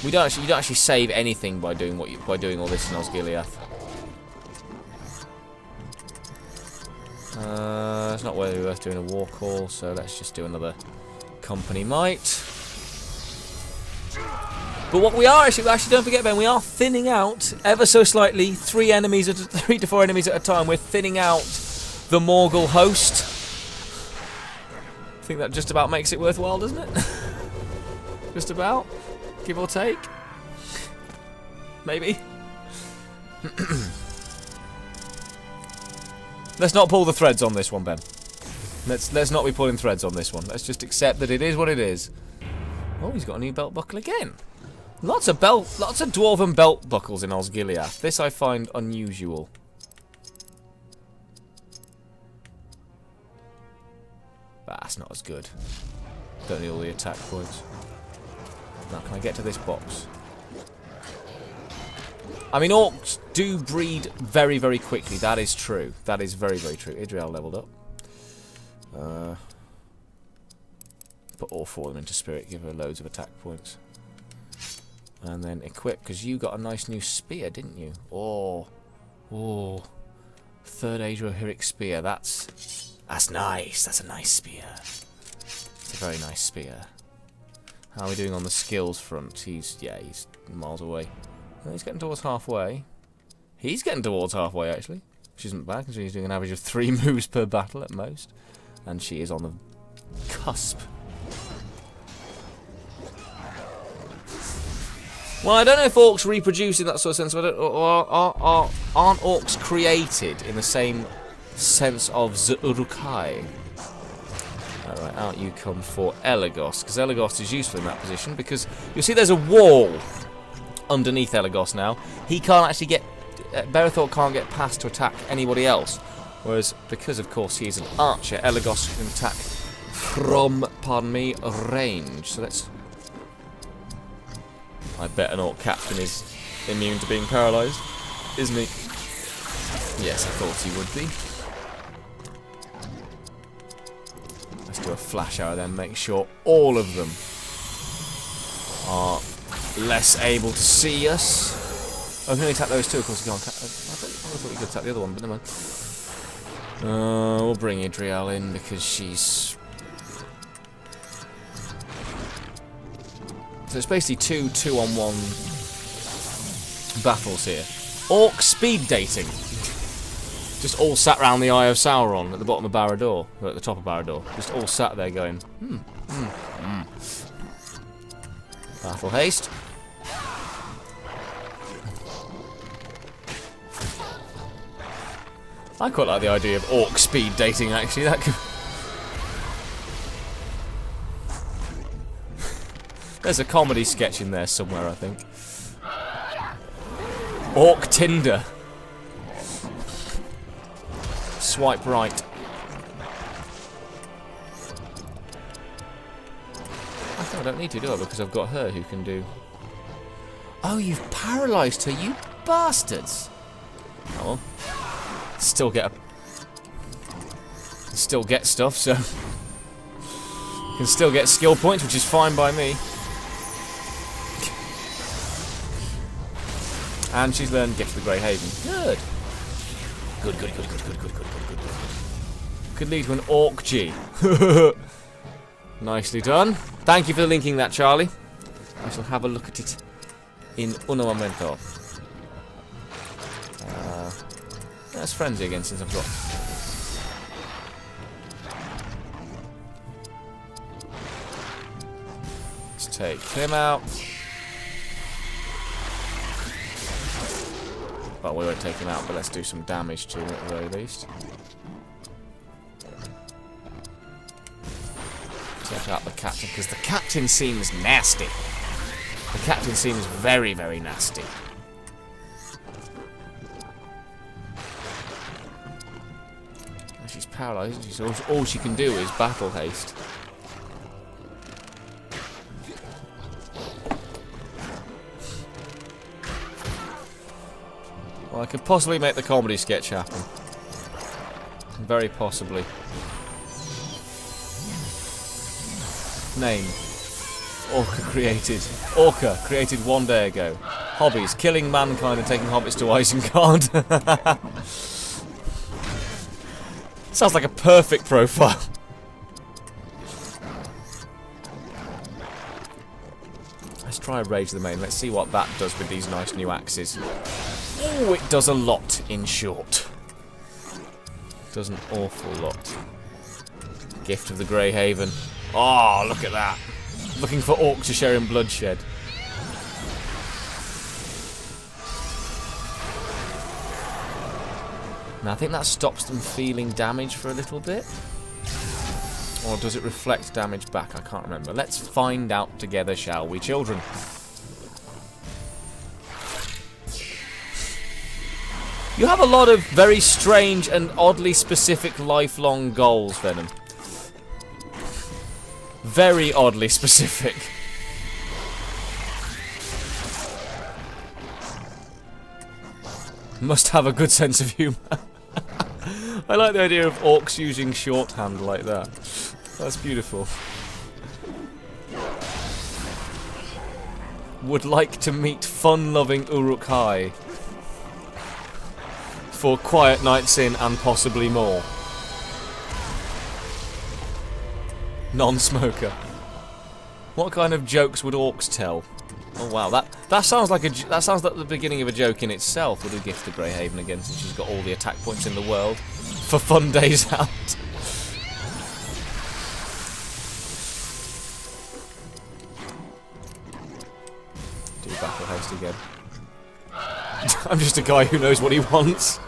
You don't actually save anything by doing all this in Osgiliath. It's not really worth doing a war call, so let's just do another company might. But what we are actually don't forget, Ben, we are thinning out ever so slightly 3 to 4 enemies at a time. We're thinning out the Morgul host. I think that just about makes it worthwhile, doesn't it? Just about, give or take. Maybe. Let's not pull the threads on this one, Ben. Let's not be pulling threads on this one. Let's just accept that it is what it is. Oh, he's got a new belt buckle again. Lots of dwarven belt buckles in Osgiliath. This I find unusual. But that's not as good. Don't need all the attack points. Now, can I get to this box? I mean, orcs do breed very, very quickly. That is true. That is very, very true. Idriel leveled up. Put all 4 of them into spirit. Give her loads of attack points. And then equip, because you got a nice new spear, didn't you? Oh. 3rd age Rohirric spear. That's nice. That's a nice spear. It's a very nice spear. How are we doing on the skills front? He's miles away. Well, he's getting towards halfway. He's getting towards halfway, actually. Which isn't bad, because he's doing an average of 3 moves per battle at most. And she is on the cusp. Well, I don't know if orcs reproduce in that sort of sense, but aren't orcs created in the same sense of Zurukai? Alright, out you come for Elagos, because Elagos is useful in that position, because you'll see there's a wall underneath Elagos now. He can't actually get... Berethor can't get past to attack anybody else, whereas, because of course he's an archer, Elagos can attack from, pardon me, range. So let's... I bet an orc captain is immune to being paralysed, isn't he? Yes, I thought he would be. Let's do a flash arrow then, make sure all of them are less able to see us. Oh, I can only attack those 2, of course. I thought we could attack the other one, but never mind. We'll bring Idriel in because she's... So it's basically 2 2-on-1 battles here. Orc speed dating. Just all sat round the Eye of Sauron at the bottom of Barad-dûr, or at the top of Barad-dûr. Just all sat there going, Battle haste. I quite like the idea of orc speed dating, actually. That could... There's a comedy sketch in there somewhere, I think. Orc Tinder. Swipe right. I think I don't need to, do I? Because I've got her who can do... Oh, you've paralysed her, you bastards! Oh well. Still get stuff, so... Can still get skill points, which is fine by me. And she's learned Gift of the Grey Haven. Good. Good. Could lead to an Orc G. Nicely done. Thank you for linking that, Charlie. I shall have a look at it in un momento. Let's frenzy again since I've got... Let's take him out. Well, we won't take him out, but let's do some damage to him at the very least. Take out the captain, because the captain seems nasty. The captain seems very, very nasty. She's paralysed, so all she can do is battle haste. Well, I could possibly make the comedy sketch happen. Very possibly. Name. Orca created 1 day ago. Hobbies. Killing mankind and taking hobbits to Isengard. Sounds like a perfect profile. Let's try Rage the Main. Let's see what that does with these nice new axes. Oh, it does a lot, in short. Does an awful lot. Gift of the Grey Haven. Oh, look at that. Looking for orc to share in bloodshed. Now, I think that stops them feeling damage for a little bit. Or does it reflect damage back? I can't remember. Let's find out together, shall we, children? You have a lot of very strange and oddly specific lifelong goals, Venom. Very oddly specific. Must have a good sense of humour. I like the idea of orcs using shorthand like that. That's beautiful. Would like to meet fun-loving Uruk-hai for quiet nights in and possibly more. Non-smoker. What kind of jokes would orcs tell? Oh wow, that sounds like the beginning of a joke in itself. With a gift to Greyhaven again, since she's got all the attack points in the world for fun days out. Do battle haste again. I'm just a guy who knows what he wants.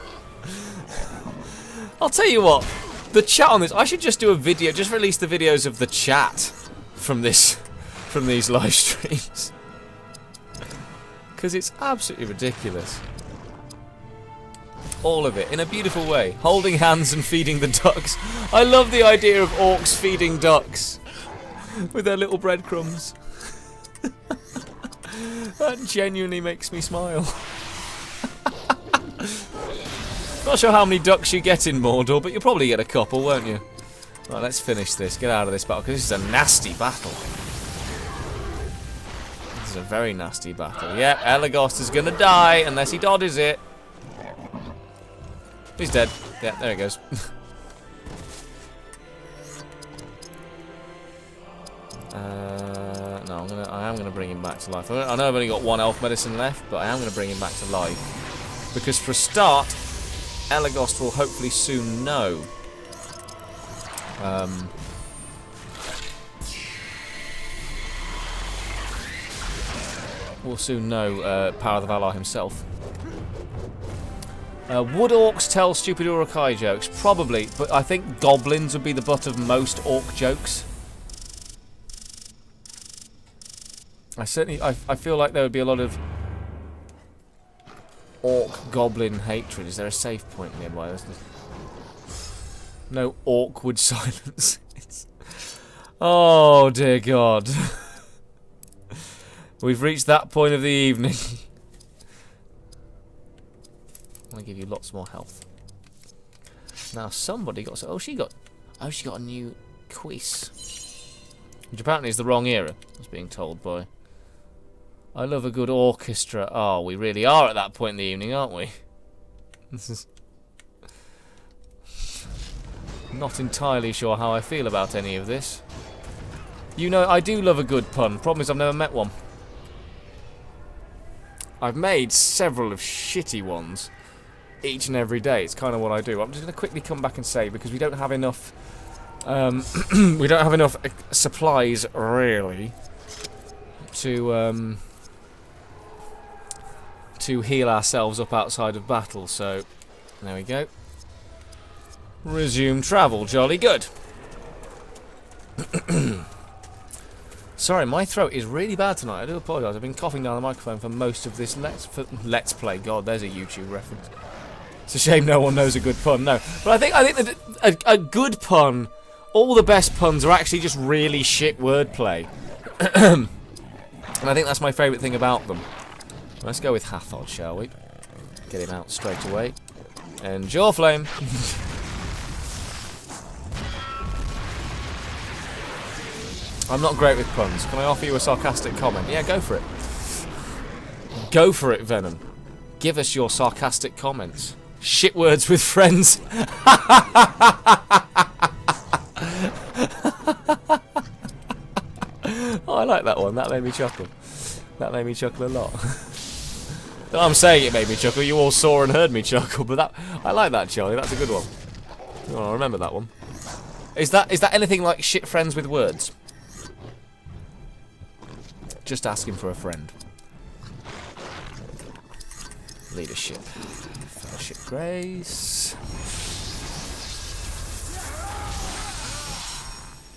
I'll tell you what, the chat on this. I should just do a video. Just release the videos of the chat from these live streams. Because it's absolutely ridiculous. All of it, in a beautiful way. Holding hands and feeding the ducks. I love the idea of orcs feeding ducks. With their little breadcrumbs. That genuinely makes me smile. Not sure how many ducks you get in Mordor, but you'll probably get a couple, won't you? Right, let's finish this. Get out of this battle, because this is a nasty battle. This is a very nasty battle. Yeah, Elagos is gonna die unless he dodges it. He's dead. Yeah, there he goes. No, I am gonna bring him back to life. I know I've only got one elf medicine left, but I am gonna bring him back to life because for a start, Elagos will hopefully soon know. We'll soon know Power of the Valar himself. Would orcs tell stupid Uruk-hai jokes? Probably, but I think goblins would be the butt of most orc jokes. I feel like there would be a lot of orc-goblin hatred. Is there a safe point nearby? No awkward silence. Oh dear God. We've reached that point of the evening. I'm gonna give you lots more health. Now somebody got she got a new quiz. Which apparently is the wrong era, I was being told by. I love a good orchestra. Oh, we really are at that point in the evening, aren't we? This is not entirely sure how I feel about any of this. You know, I do love a good pun. Problem is I've never met one. I've made several of shitty ones each and every day. It's kind of what I do. I'm just going to quickly come back and say, because we don't have enough we don't have enough supplies really to heal ourselves up outside of battle, so there we go. Resume travel, jolly good. Sorry, my throat is really bad tonight. I do apologise. I've been coughing down the microphone for most of this let's play. God, there's a YouTube reference. It's a shame no one knows a good pun. No, but I think that a good pun, all the best puns are actually just really shit wordplay, and I think that's my favourite thing about them. Let's go with Hathod, shall we? Get him out straight away. And Jaw Flame. I'm not great with puns. Can I offer you a sarcastic comment? Yeah, go for it. Go for it, Venom. Give us your sarcastic comments. Shit words with friends. Oh, I like that one. That made me chuckle. That made me chuckle a lot. I'm saying it made me chuckle. You all saw and heard me chuckle, but I like that, Charlie. That's a good one. Oh, I remember that one. Is that anything like shit friends with words? Just asking for a friend. Leadership. Fellowship Grace.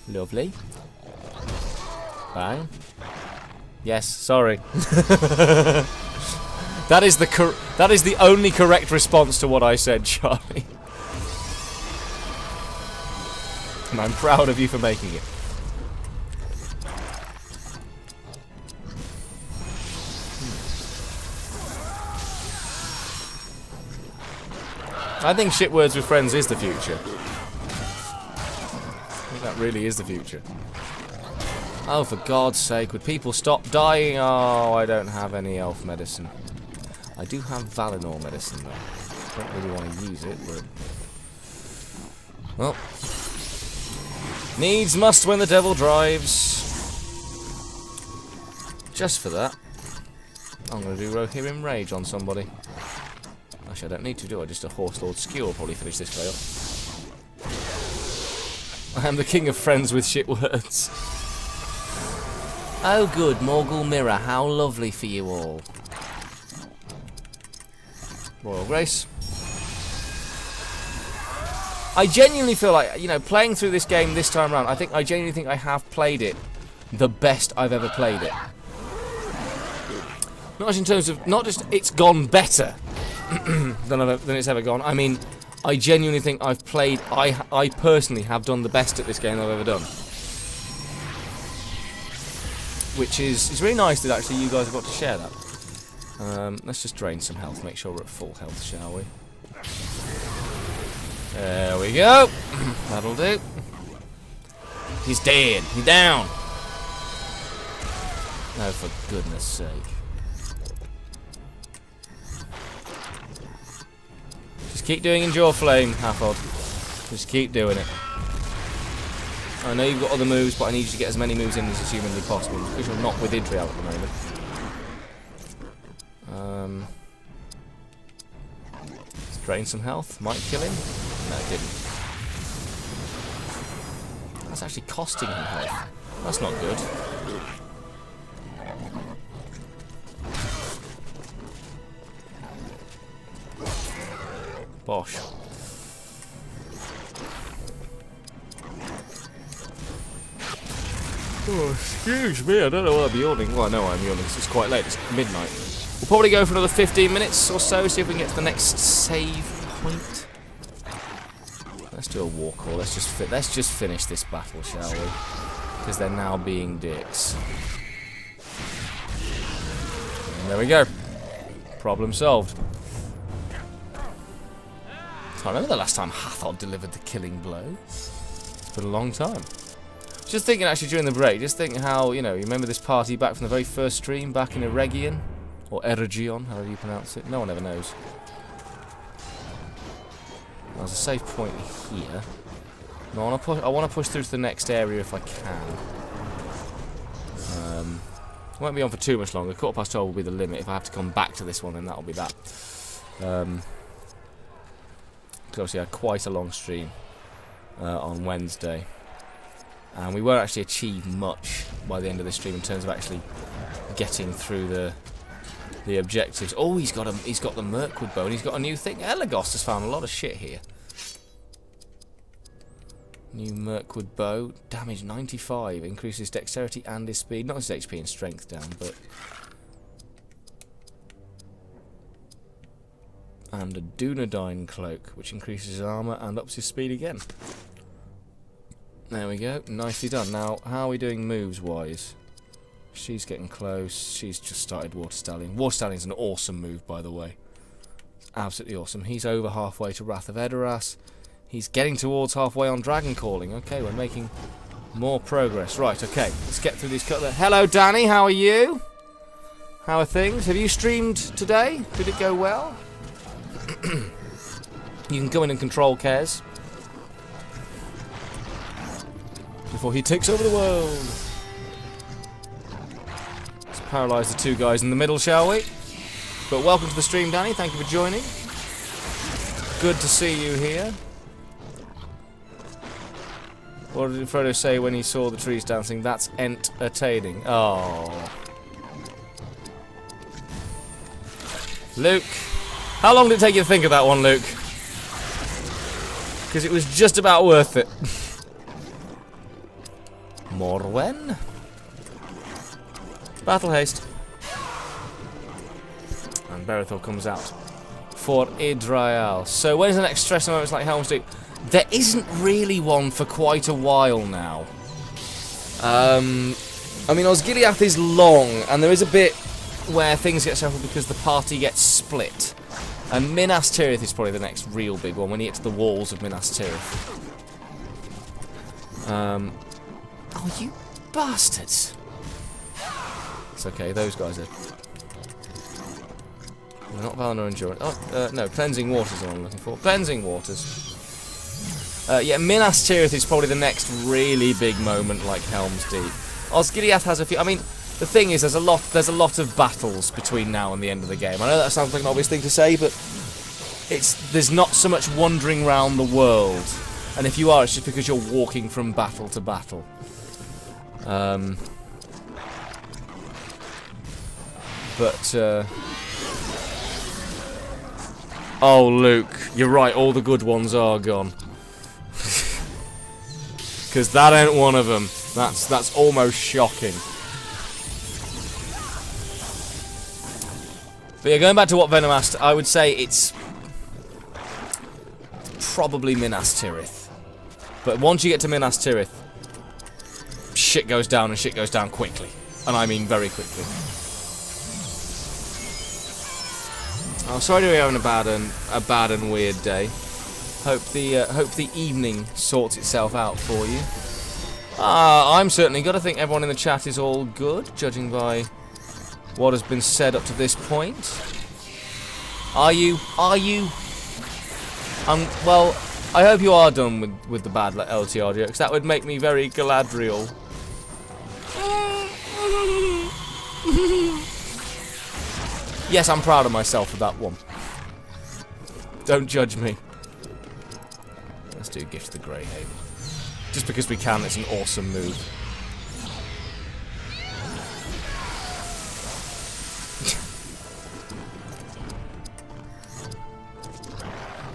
Lovely. Bang. Yes, sorry. That is the only correct response to what I said, Charlie. And I'm proud of you for making it. I think shit words with friends is the future. I think that really is the future. Oh, for God's sake, would people stop dying? Oh, I don't have any elf medicine. I do have Valinor medicine, though. Don't really want to use it, but... Well. Needs must when the devil drives. Just for that, I'm going to do Rohirrim Rage on somebody. Actually, I don't need to do it. Just a Horse Lord Skew will probably finish this play off. I am the king of friends with shit words. Oh good, Morgul Mirror, how lovely for you all. Royal Grace. I genuinely feel like, you know, playing through this game this time around, I genuinely think I have played it the best I've ever played it. Not just in terms of, not just it's gone better than it's ever gone. I mean, I genuinely think I've played, I personally have done the best at this game I've ever done. Which is, it's really nice that actually you guys have got to share that. Let's just drain some health, make sure we're at full health, shall we? There we go. That'll do. He's dead. He's down. Oh, for goodness sake. Just keep doing Endure Flame, Hafford. Just keep doing it. I know you've got other moves, but I need you to get as many moves in as humanly possible, because you're not with Idriel at the moment. Let's drain some health. Might kill him. No, it didn't. That's actually costing him health. That's not good. Bosh. Oh, excuse me, I don't know why I'm yawning. Well, I know I'm yawning, it's quite late, it's midnight. We'll probably go for another 15 minutes or so, see if we can get to the next save point. Let's do a war call, let's just finish this battle, shall we? Because they're now being dicks. And there we go. Problem solved. I remember the last time Hathod delivered the killing blow. It's been a long time. Just thinking actually during the break, just thinking how, you know, you remember this party back from the very first stream, back in Eregion? Or Eregion, however you pronounce it. No one ever knows. There's a save point here. No, I want to push through to the next area if I can. Won't be on for too much longer. 12:15 will be the limit. If I have to come back to this one, then that'll be that. Because obviously I had quite a long stream on Wednesday. And we won't actually achieve much by the end of this stream in terms of actually getting through the objectives. Oh, he's got the Mirkwood bow, and he's got a new thing. Elagos has found a lot of shit here. New Mirkwood bow, damage 95, increases dexterity and his speed. Not his HP and strength down, but. And a Dunedain cloak, which increases his armor and ups his speed again. There we go, nicely done. Now, how are we doing moves-wise? She's getting close. She's just started Water Stallion. Water Stallion's an awesome move, by the way. Absolutely awesome. He's over halfway to Wrath of Edoras. He's getting towards halfway on Dragon Calling. Okay, we're making more progress. Right, okay, let's get through these cutlets. Hello, Danny, how are you? How are things? Have you streamed today? Did it go well? You can go in and control Kez before he takes over the world. Let's paralyse the two guys in the middle, shall we? But welcome to the stream, Danny. Thank you for joining. Good to see you here. What did Frodo say when he saw the trees dancing? That's entertaining. Oh. Luke. How long did it take you to think of that one, Luke? Because it was just about worth it. Morwen. Battle haste. And Berethor comes out for Idrial. So when's the next stress moments like Helm's Deep? There isn't really one for quite a while now. I mean, Osgiliath is long, and there is a bit where things get settled because the party gets split. And Minas Tirith is probably the next real big one when you get to the walls of Minas Tirith. Oh, you bastards! It's okay, those guys are... They're not Valinor Endurance. Oh, no, Cleansing Waters is what I'm looking for. Cleansing Waters. Yeah, Minas Tirith is probably the next really big moment like Helm's Deep. Osgiliath has a few... I mean, the thing is, there's a lot of battles between now and the end of the game. I know that sounds like an obvious thing to say, but there's not so much wandering around the world. And if you are, it's just because you're walking from battle to battle. Oh, Luke, you're right, all the good ones are gone. Because that ain't one of them. That's almost shocking. But yeah, going back to what Venom asked, I would say it's probably Minas Tirith. But once you get to Minas Tirith, shit goes down, and shit goes down quickly. And I mean very quickly. Oh, sorry to be having a bad and weird day. Hope the evening sorts itself out for you. I'm certainly got to think everyone in the chat is all good, judging by what has been said up to this point. Are you? Well, I hope you are done with the bad LTR jokes. That would make me very Galadriel. Yes, I'm proud of myself for that one. Don't judge me. Let's do Gift of the Greyhaven. Just because we can, it's an awesome move.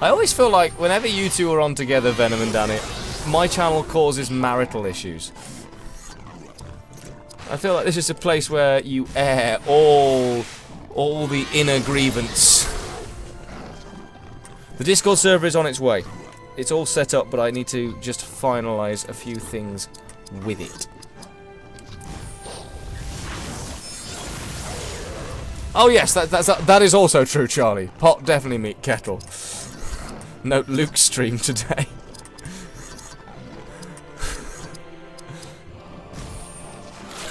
I always feel like whenever you two are on together, Venom and Danny, my channel causes marital issues. I feel like this is a place where you air all the inner grievance. The Discord server is on its way. It's all set up, but I need to just finalise a few things with it. Oh yes, that is also true, Charlie. Pot definitely meet kettle. Note Luke's stream today.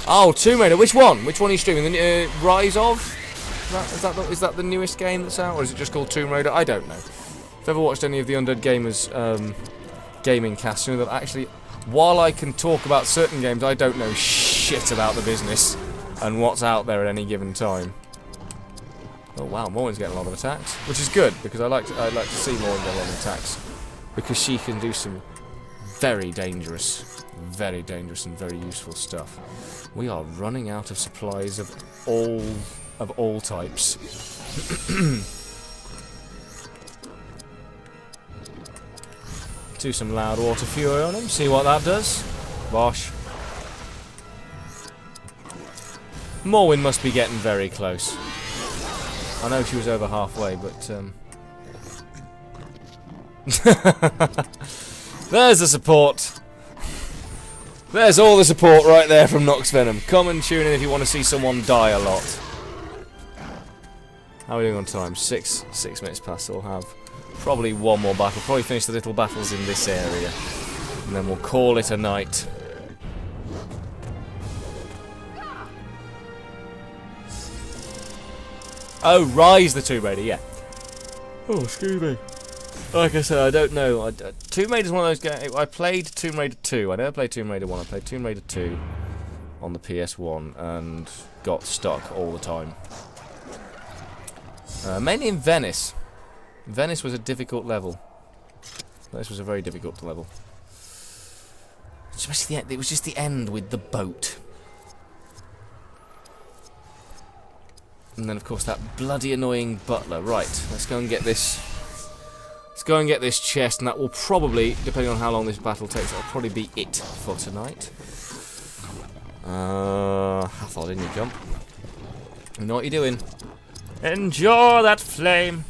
Oh, Tomb Raider. Which one? Which one are you streaming? The Rise of? Is that the newest game that's out, or is it just called Tomb Raider? I don't know. If you've ever watched any of the Undead Gamers gaming casts, you know that actually, while I can talk about certain games, I don't know shit about the business and what's out there at any given time. Oh wow, Morwen's getting a lot of attacks, which is good because I like to see Morwen get a lot of attacks because she can do some very dangerous and very useful stuff. We are running out of supplies of all types. Do some loud water fury on him. See what that does. Bosh. Morwen must be getting very close. I know she was over halfway, but there's the support. There's all the support right there from Nox Venom. Come and tune in if you want to see someone die a lot. How are we doing on time? 6 minutes past. So we'll have probably one more battle. Probably finish the little battles in this area, and then we'll call it a night. Oh, Rise the Tomb Raider, yeah. Oh, excuse me. Like I said, I don't know. Tomb Raider is one of those games. I played Tomb Raider 2. I never played Tomb Raider 1. I played Tomb Raider 2 on the PS1 and got stuck all the time. Mainly in Venice. Venice was a difficult level. Venice was a very difficult level. Especially the end. It was just the end with the boat. And then, of course, that bloody annoying butler. Right, let's go and get this. Let's go and get this chest, and that will probably, depending on how long this battle takes, that'll probably be it for tonight. Hathor, didn't you jump? You know what you're doing. Endure that flame.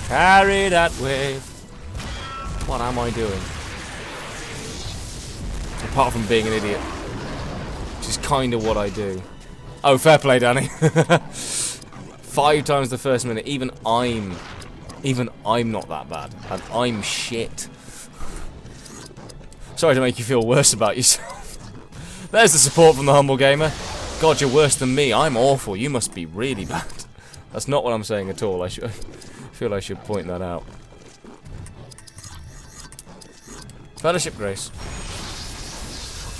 Carry that wave. What am I doing? Apart from being an idiot. Which is kind of what I do. Oh, fair play, Danny. 5 times the first minute. Even I'm Even I'm not that bad, and I'm shit. Sorry to make you feel worse about yourself. There's the support from the Humble Gamer. God, you're worse than me. I'm awful. You must be really bad. That's not what I'm saying at all. I feel I should point that out. Fellowship Grace.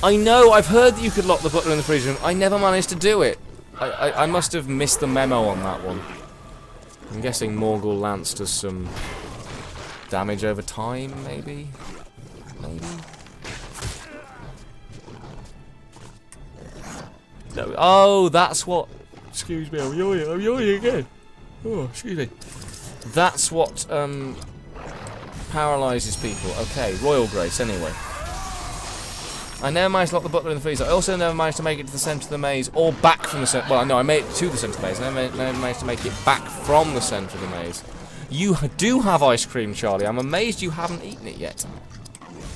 I know, I've heard that you could lock the butler in the freezer room. I never managed to do it. I must have missed the memo on that one. I'm guessing Morgul Lance does some damage over time, maybe? Maybe? No. Oh, that's what... Excuse me, I'm yawning again. Oh, excuse me. That's what, paralyzes people. Okay, Royal Grace, anyway. I never managed to lock the butler in the freezer. I also never managed to make it to the centre of the maze, or back from the centre. Well, no, I made it to the centre of the maze. I never managed to make it back from the centre of the maze. You do have ice cream, Charlie. I'm amazed you haven't eaten it yet.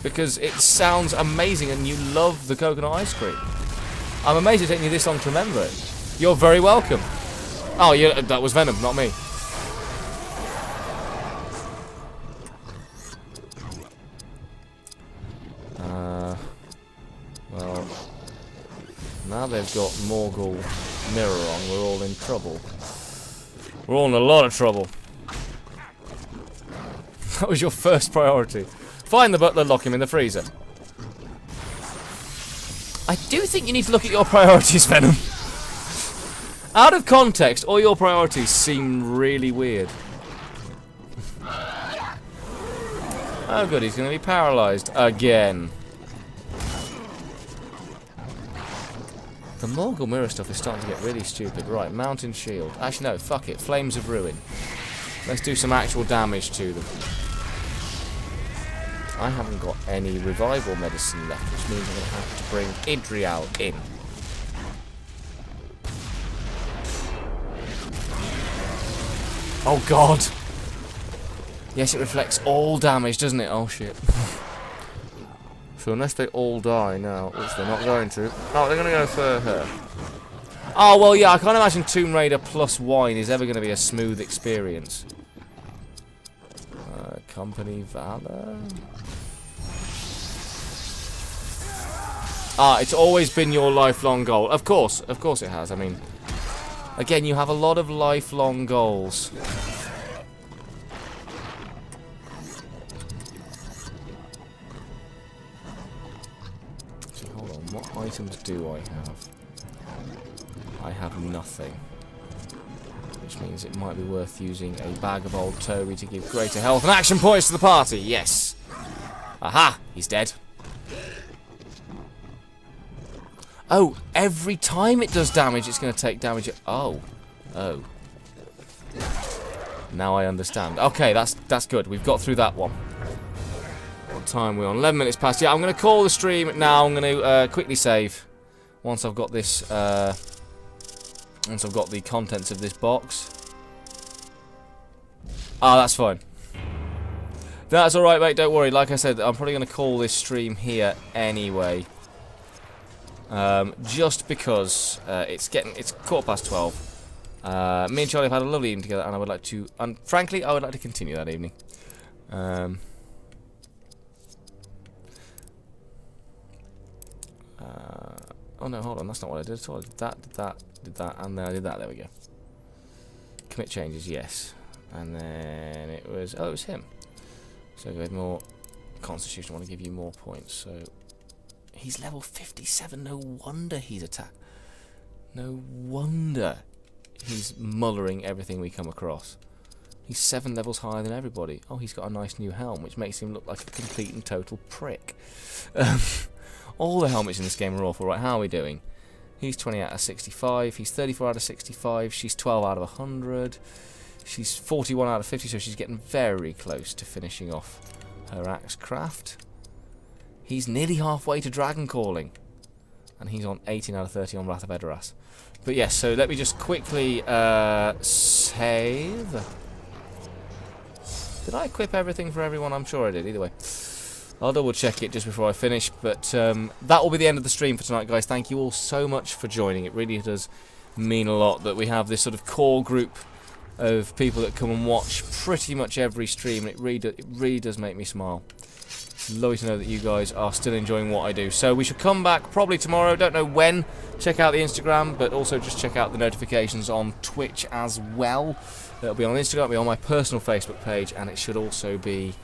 Because it sounds amazing and you love the coconut ice cream. I'm amazed it's taken you this long to remember it. You're very welcome. Oh, yeah, that was Venom, not me. Well, now they've got Morgul Mirror on, we're all in trouble. We're all in a lot of trouble. That was your first priority. Find the butler, lock him in the freezer. I do think you need to look at your priorities, Venom. Out of context, all your priorities seem really weird. Oh good, he's going to be paralysed again. The Morgul Mirror stuff is starting to get really stupid. Right, Mountain Shield. Actually no, fuck it. Flames of Ruin. Let's do some actual damage to them. I haven't got any revival medicine left, which means I'm going to have to bring Idrial in. Oh god! Yes, it reflects all damage, doesn't it? Oh shit. So unless they all die now, which they're not going to. Oh, they're going to go for her. Oh, well, yeah, I can't imagine Tomb Raider plus wine is ever going to be a smooth experience. Company Valor. Ah, it's always been your lifelong goal. Of course it has. I mean, again, you have a lot of lifelong goals. So, hold on, what items do I have? I have nothing. Which means it might be worth using a bag of old Toby to give greater health and action points to the party. Yes. Aha, he's dead. Oh, every time it does damage, it's going to take damage. Oh. Now I understand. Okay, that's good. We've got through that one. What time are we on? 11 minutes past. Yeah, I'm going to call the stream now. I'm going to quickly save once I've got this. Once I've got the contents of this box. Ah, that's fine. That's alright, mate, don't worry. Like I said, I'm probably going to call this stream here anyway. Just because it's 12:15. Me and Charlie have had a lovely evening together, and I would like to, and frankly, I would like to continue that evening. Oh no, hold on, that's not what I did at all. I did that, and then I did that. There we go. Commit changes, yes. And then it was, oh, it was him. So go with more Constitution. I want to give you more points. So he's level 57. No wonder he's attacked. No wonder he's mullering everything we come across. He's 7 levels higher than everybody. Oh, he's got a nice new helm, which makes him look like a complete and total prick. All the helmets in this game are awful. Right, how are we doing? He's 20 out of 65. He's 34 out of 65. She's 12 out of 100. She's 41 out of 50, so she's getting very close to finishing off her axe craft. He's nearly halfway to dragon calling. And he's on 18 out of 30 on Wrath of Edoras. But yes, so let me just quickly save. Did I equip everything for everyone? I'm sure I did, either way. I'll double check it just before I finish, but that will be the end of the stream for tonight, guys. Thank you all so much for joining. It really does mean a lot that we have this sort of core group of people that come and watch pretty much every stream, and it really does make me smile. It's lovely to know that you guys are still enjoying what I do. So we should come back probably tomorrow, don't know when. Check out the Instagram, but also just check out the notifications on Twitch as well. It'll be on Instagram, it'll be on my personal Facebook page, and it should also be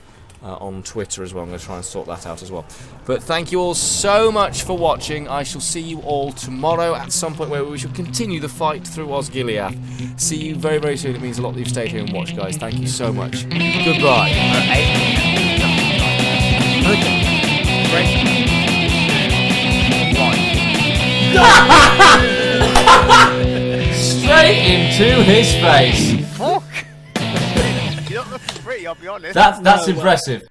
on Twitter as well. I'm going to try and sort that out as well. But thank you all so much for watching. I shall see you all tomorrow at some point where we shall continue the fight through Osgiliath. See you very, very soon. It means a lot that you've stayed here and watched, guys. Thank you so much. Goodbye. Straight into his face. Fuck! You don't look free, I'll be honest. That's impressive.